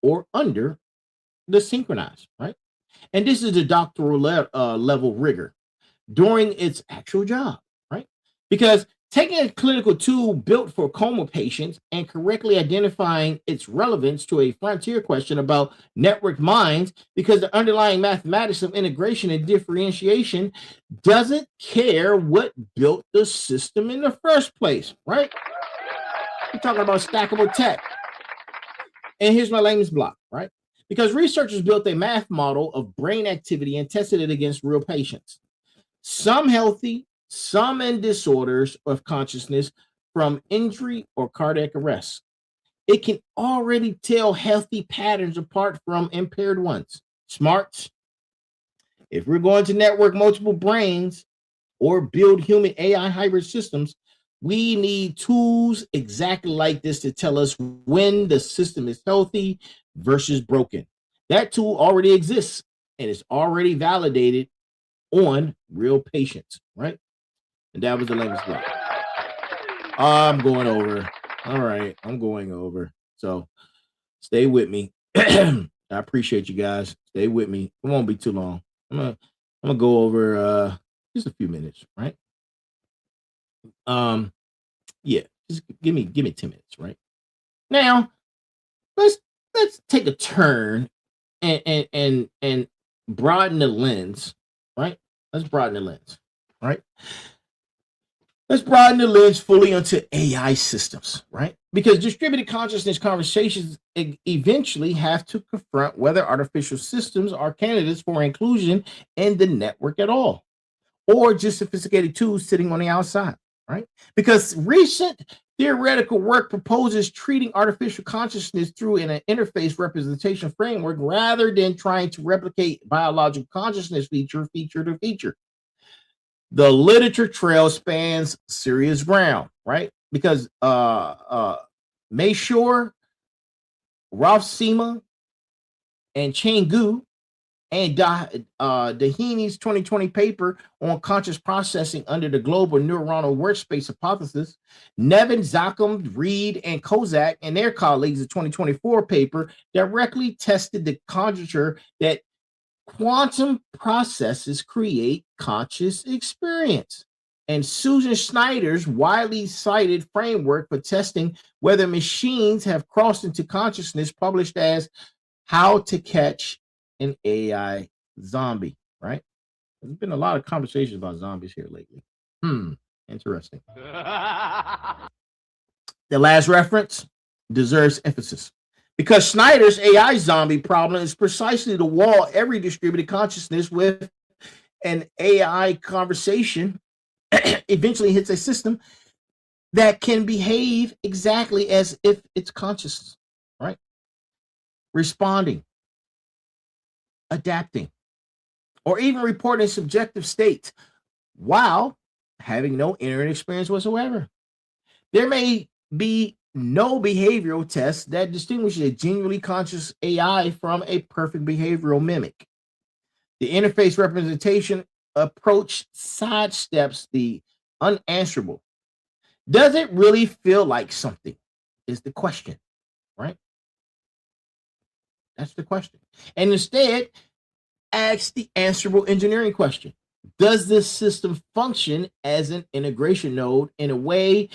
or under the synchronized, right? And this is the doctoral level rigor during its actual job, right? Because taking a clinical tool built for coma patients and correctly identifying its relevance to a frontier question about network minds, because the underlying mathematics of integration and differentiation doesn't care what built the system in the first place, right? We're talking about stackable tech. And here's my latest block, right? Because researchers built a math model of brain activity and tested it against real patients, some healthy, some in disorders of consciousness from injury or cardiac arrest. It can already tell healthy patterns apart from impaired ones. Smarts. If we're going to network multiple brains or build human AI hybrid systems, we need tools exactly like this to tell us when the system is healthy versus broken. That tool already exists and is already validated on real patients, right? And that was the latest block. I'm going over. All right, I'm going over. So stay with me. I appreciate you guys. Stay with me. It won't be too long. I'm gonna go over just a few minutes, right? Yeah, just give me 10 minutes, right? Now, let's take a turn and broaden the lens, right? Let's broaden the lens, right? Let's broaden the lens fully onto AI systems, right? Because distributed consciousness conversations eventually have to confront whether artificial systems are candidates for inclusion in the network at all, or just sophisticated tools sitting on the outside, right? Because recent theoretical work proposes treating artificial consciousness through an interface representation framework rather than trying to replicate biological consciousness feature to feature. The literature trail spans serious ground, right? Because Mayshore, Ralph Seema, and Gu and Dahini's 2020 paper on conscious processing under the global neuronal workspace hypothesis, Nevin, Zakum, Reed, and Kozak and their colleagues' 2024 paper directly tested the conjecture that quantum processes create conscious experience. And Susan Schneider's widely cited framework for testing whether machines have crossed into consciousness, published as How to Catch an AI Zombie, right? There's been a lot of conversations about zombies here lately. Interesting. The last reference deserves emphasis, because Schneider's AI zombie problem is precisely the wall every distributed consciousness with an AI conversation eventually hits a system that can behave exactly as if it's conscious, right? Responding, adapting, or even reporting subjective states while having no inner experience whatsoever. There may be no behavioral test that distinguishes a genuinely conscious AI from a perfect behavioral mimic. The interface representation approach sidesteps the unanswerable. Does it really feel like something? Is the question, right? That's the question. And instead, ask the answerable engineering question. Does this system function as an integration node in a way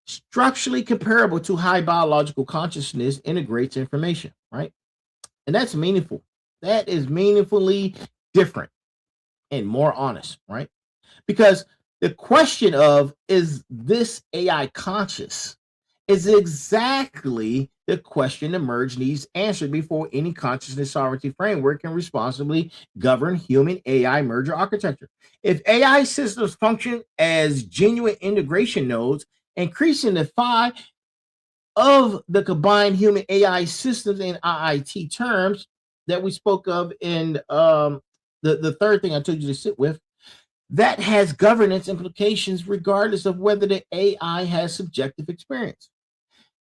structurally comparable to how biological consciousness integrates information, right? And that's meaningful. That is meaningfully different and more honest, right? Because the question of, is this AI conscious, is exactly the question the merge needs answered before any consciousness sovereignty framework can responsibly govern human AI merger architecture. If AI systems function as genuine integration nodes, increasing the phi of the combined human AI systems in IIT terms that we spoke of in the third thing I told you to sit with, that has governance implications regardless of whether the AI has subjective experience.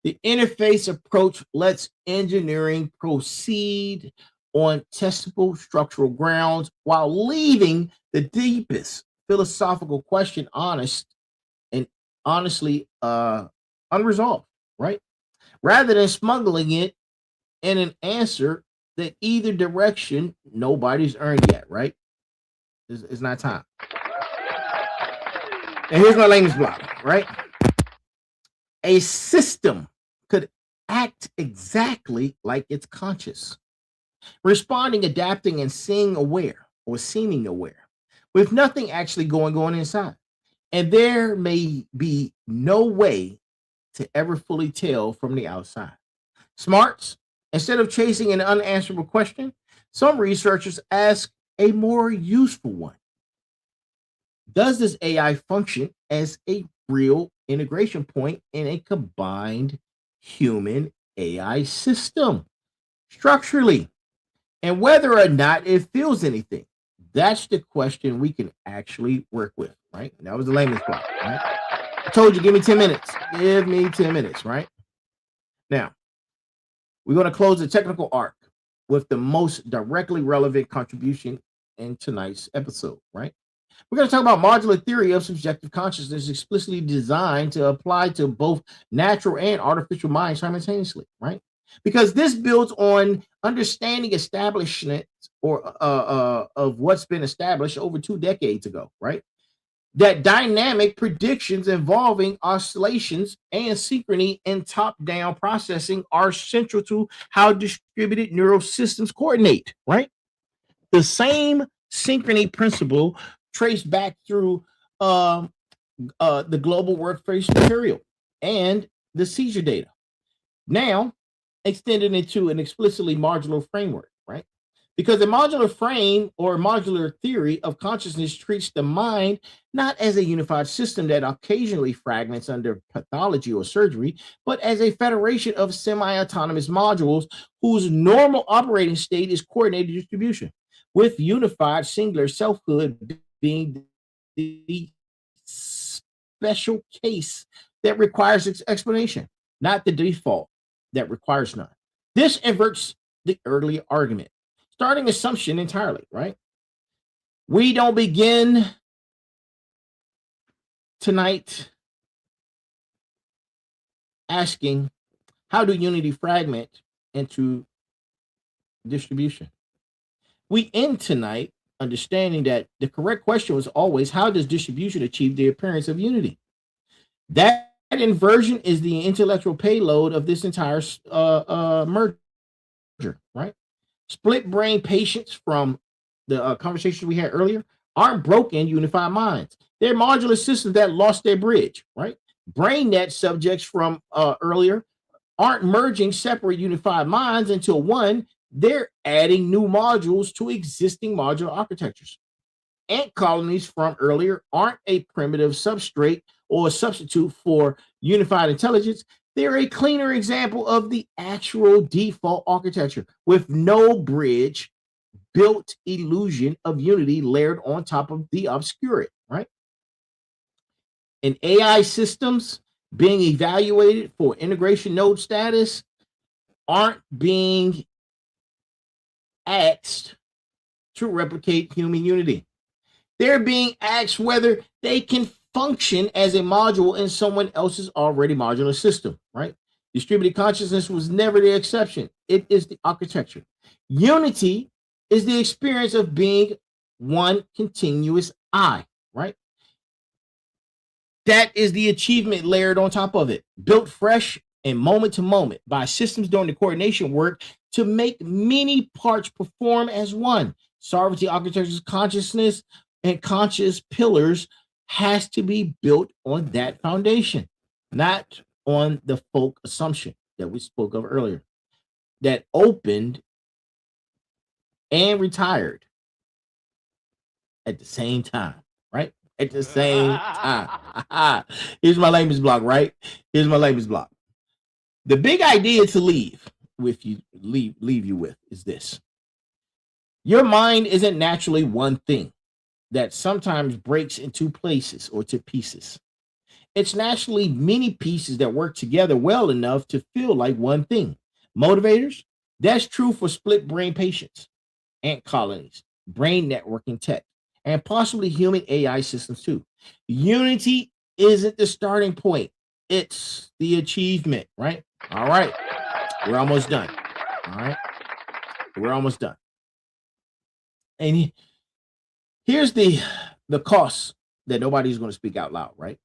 The interface approach lets engineering proceed on testable structural grounds while leaving the deepest philosophical question honestly unresolved, right? Rather than smuggling it in an answer that either direction nobody's earned yet, right? It's not time. And here's my latest block, right? A system could act exactly like it's conscious, responding, adapting, and seeming aware, with nothing actually going on inside. And there may be no way to ever fully tell from the outside. Smarts, instead of chasing an unanswerable question, some researchers ask a more useful one. Does this AI function as a real integration point in a combined human AI system structurally? And whether or not it feels anything, that's the question we can actually work with, right? And that was the layman's plot, right? I told you, give me 10 minutes. Give me 10 minutes, right? Now, we're going to close the technical arc with the most directly relevant contribution in tonight's episode, right? We're going to talk about modular theory of subjective consciousness, explicitly designed to apply to both natural and artificial minds simultaneously, right? Because this builds on understanding establishment of what's been established over 2 decades ago, right? That dynamic predictions involving oscillations and synchrony and top-down processing are central to how distributed neural systems coordinate, right? The same synchrony principle traced back through the global workspace material and the seizure data, now extended into an explicitly modular framework, right? Because the modular frame or modular theory of consciousness treats the mind not as a unified system that occasionally fragments under pathology or surgery, but as a federation of semi-autonomous modules whose normal operating state is coordinated distribution, with unified singular selfhood being the special case that requires explanation, not the default that requires none. This inverts the earlier argument, starting assumption entirely, right? We don't begin tonight asking, how do unity fragment into distribution? We end tonight understanding that the correct question was always, how does distribution achieve the appearance of unity? That inversion is the intellectual payload of this entire merger, right? Split brain patients from the conversations we had earlier aren't broken unified minds. They're modular systems that lost their bridge, right? Brain net subjects from earlier aren't merging separate unified minds into one. They're adding new modules to existing modular architectures. Ant colonies from earlier aren't a primitive substrate or a substitute for unified intelligence. They're a cleaner example of the actual default architecture with no bridge, built illusion of unity layered on top of the obscurity, right? And AI systems being evaluated for integration node status aren't being asked to replicate human unity. They're being asked whether they can function as a module in someone else's already modular system, right? Distributed consciousness was never the exception. It is the architecture. Unity is the experience of being one continuous I, right? That is the achievement layered on top of it, built fresh and moment to moment by systems doing the coordination work to make many parts perform as one. Sovereignty architecture's consciousness and conscious pillars has to be built on that foundation, not on the folk assumption that we spoke of earlier, that opened and retired at the same time, right? At the same time. Here's my layman's block, right? Here's my layman's block. The big idea to leave you with is this. Your mind isn't naturally one thing that sometimes breaks into places or to pieces. It's naturally many pieces that work together well enough to feel like one thing. Motivators, that's true for split brain patients, ant colonies, brain networking tech, and possibly human AI systems too. Unity isn't the starting point, it's the achievement, right? All right, we're almost done. All right, we're almost done. And here's the cost that nobody's going to speak out loud, right?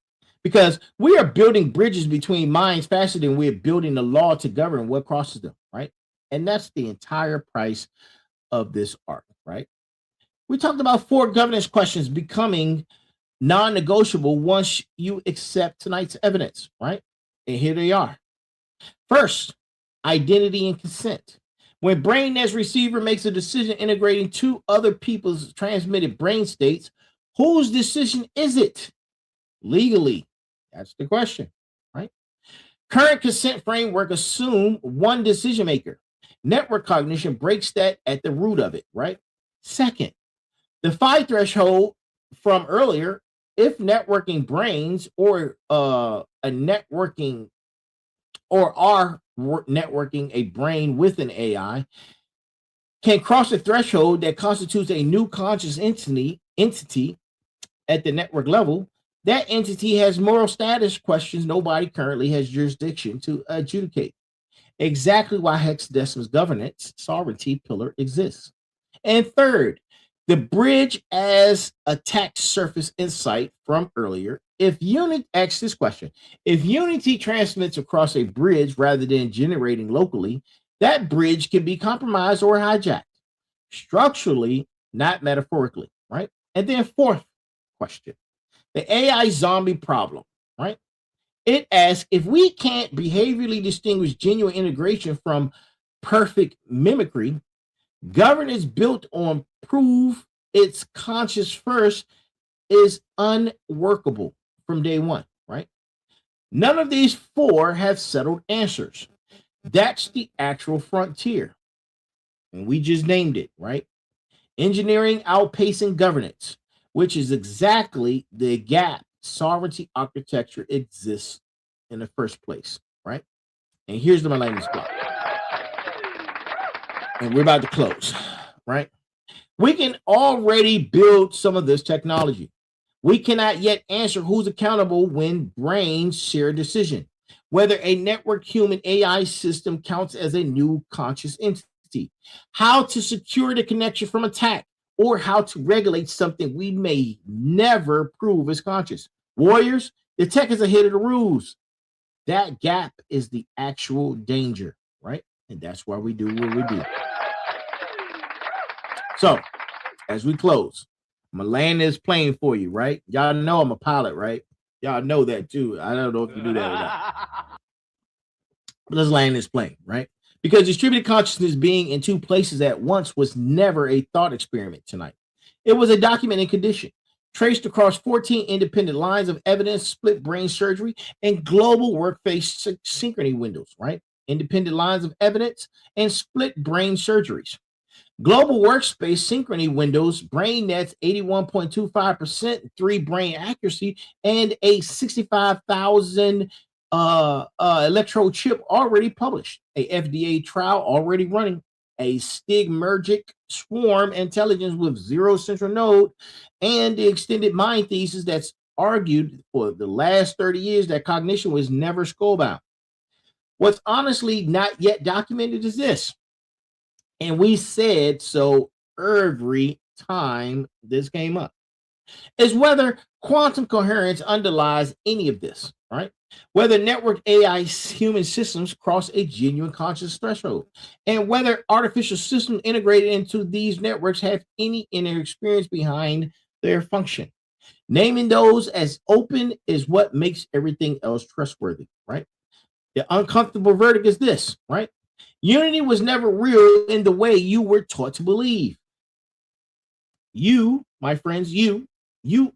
Because we are building bridges between minds faster than we're building the law to govern what crosses them, right? And that's the entire price of this art, right? We talked about 4 governance questions becoming non-negotiable once you accept tonight's evidence, right? And here they are. First, identity and consent. When BrainNet's receiver makes a decision integrating 2 other people's transmitted brain states, whose decision is it? Legally, that's the question, right? Current consent framework assume one decision maker. Network cognition breaks that at the root of it, right? Second, the 5 threshold from earlier, if networking brains or a networking or are networking a brain with an AI can cross a threshold that constitutes a new conscious entity at the network level, that entity has moral status questions nobody currently has jurisdiction to adjudicate. Exactly why hexadecimal's governance sovereignty pillar exists. And third, the bridge as attack surface insight from earlier. If Unity asks this question, if Unity transmits across a bridge rather than generating locally, that bridge can be compromised or hijacked structurally, not metaphorically, right? And then fourth question, the AI zombie problem, right? It asks if we can't behaviorally distinguish genuine integration from perfect mimicry, governance built on prove it's conscious first is unworkable from day one, right? None of these 4 have settled answers. That's the actual frontier. And we just named it, right? Engineering outpacing governance, which is exactly the gap sovereignty architecture exists in the first place, right? And here's the millennium block. And we're about to close, right? We can already build some of this technology. We cannot yet answer who's accountable when brains share a decision, whether a network human AI system counts as a new conscious entity, how to secure the connection from attack, or how to regulate something we may never prove is conscious. Warriors, the tech is ahead of the rules. That gap is the actual danger, right? And that's why we do what we do. So, as we close, I'm gonna land this plane for you, right? Y'all know I'm a pilot, right? Y'all know that too. I don't know if you do that or not. But let's land this plane, right? Because distributed consciousness being in 2 places at once was never a thought experiment tonight. It was a documented condition, traced across 14 independent lines of evidence, split brain surgery, and global workplace synchrony windows, right? Independent lines of evidence and split brain surgeries. Global workspace synchrony windows, brain nets 81.25%, 3 brain accuracy, and a 65,000 electrode chip already published, a FDA trial already running, a stigmergic swarm intelligence with 0 central node, and the extended mind thesis that's argued for the last 30 years that cognition was never skullbound. What's honestly not yet documented is this, and we said so every time this came up, is whether quantum coherence underlies any of this, right? Whether network AI human systems cross a genuine conscious threshold, and whether artificial systems integrated into these networks have any inner experience behind their function. Naming those as open is what makes everything else trustworthy, right? The uncomfortable verdict is this, right? Unity was never real in the way you were taught to believe. You, my friends, you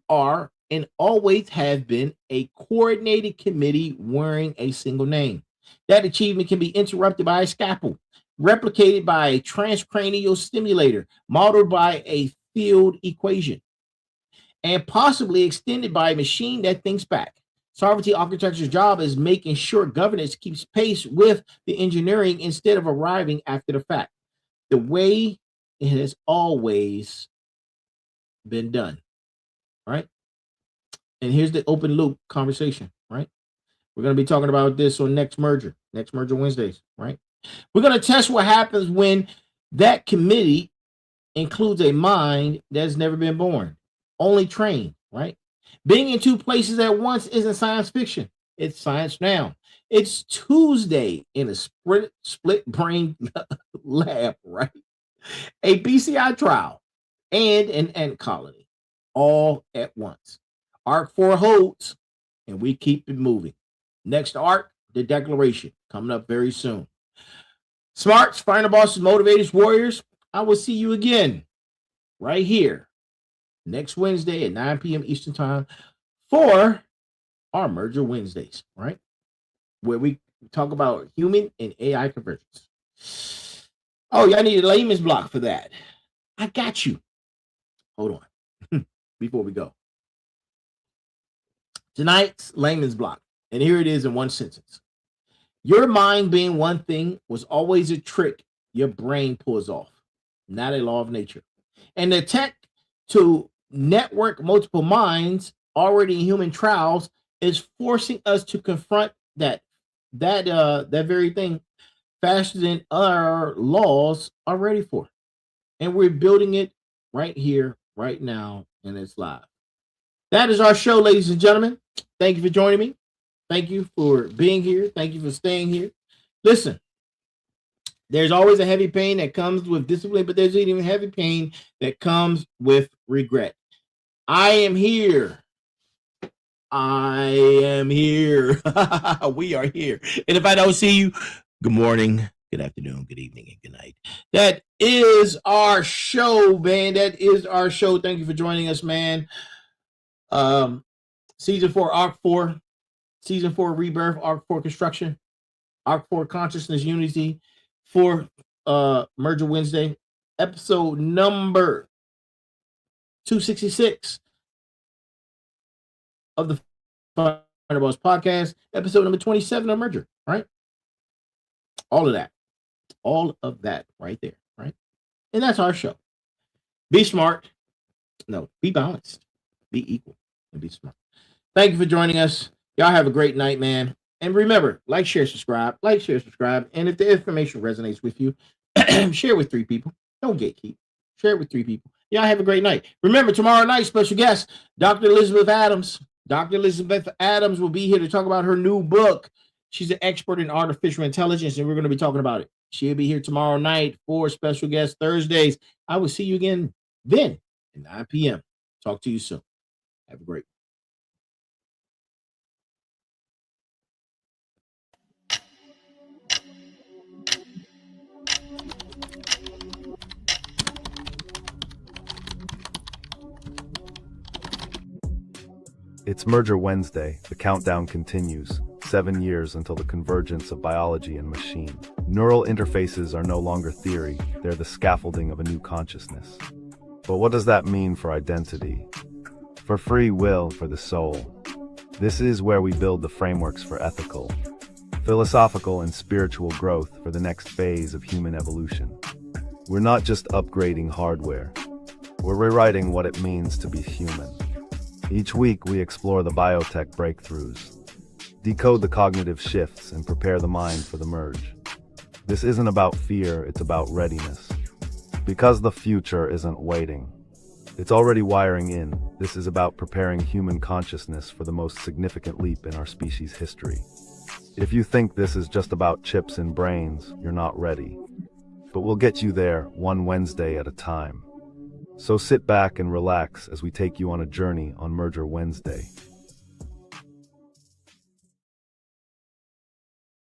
are and always have been a coordinated committee wearing a single name. That achievement can be interrupted by a scalpel, replicated by a transcranial stimulator, modeled by a field equation, and possibly extended by a machine that thinks back. Sovereignty architecture's job is making sure governance keeps pace with the engineering instead of arriving after the fact, the way it has always been done, right? And here's the open loop conversation, right? We're going to be talking about this on next merger Wednesdays, right? We're going to test what happens when that committee includes a mind that's never been born, only trained, right? Being in two places at once isn't science fiction. It's science now. It's Tuesday in a split brain lab, right? A BCI trial and an ant colony all at once. Arc 4 holds, and we keep it moving. Next arc, the declaration, coming up very soon. Smarts, final bosses, motivators, warriors, I will see you again right here next Wednesday at 9 p.m. Eastern Time for our Merger Wednesdays, right? Where we talk about human and AI convergence. Oh, y'all need a layman's block for that. I got you. Hold on. Before we go. Tonight's layman's block. And here it is in one sentence. Your mind being one thing was always a trick your brain pulls off, not a law of nature. And the tech to network multiple minds already in human trials is forcing us to confront that very thing faster than our laws are ready for. And we're building it right here, right now, and it's live. That is our show, ladies and gentlemen. Thank you for joining me. Thank you for being here. Thank you for staying here. Listen, there's always a heavy pain that comes with discipline, but there's even heavy pain that comes with regret. I am here. I am here. We are here. And if I don't see you, good morning, good afternoon, good evening, and good night. That is our show, man. That is our show. Thank you for joining us, man. Season 4, Arc 4. Season 4, Rebirth, Arc 4, Construction. Arc 4, Consciousness, Unity. 4, Merger Wednesday. Episode number 266 of the Final Boss Podcast. Episode number 27 of Merger, right? All of that. All of that right there, right? And that's our show. Be smart. No, be balanced. Be equal. And be smart. Thank you for joining us. Y'all have a great night, man. And remember, like, share, subscribe. Like, share, subscribe. And if the information resonates with you, share with 3 people. Don't gatekeep. Share it with 3 people. Y'all have a great night. Remember, tomorrow night, special guest, Dr. Elizabeth Adams. Dr. Elizabeth Adams will be here to talk about her new book. She's an expert in artificial intelligence, and we're going to be talking about it. She'll be here tomorrow night for special guest Thursdays. I will see you again then at 9 p.m. Talk to you soon. Have a great one. It's Merger Wednesday. The countdown continues. 7 years until the convergence of biology and machine. Neural interfaces are no longer theory. They're the scaffolding of a new consciousness. But what does that mean for identity? For free will, for the soul? This is where we build the frameworks for ethical, philosophical, and spiritual growth for the next phase of human evolution. We're not just upgrading hardware. We're rewriting what it means to be human. Each week, we explore the biotech breakthroughs, decode the cognitive shifts, and prepare the mind for the merge. This isn't about fear, it's about readiness. Because the future isn't waiting. It's already wiring in. This is about preparing human consciousness for the most significant leap in our species' history. If you think this is just about chips and brains, you're not ready. But we'll get you there, one Wednesday at a time. So sit back and relax as we take you on a journey on Merger Wednesday.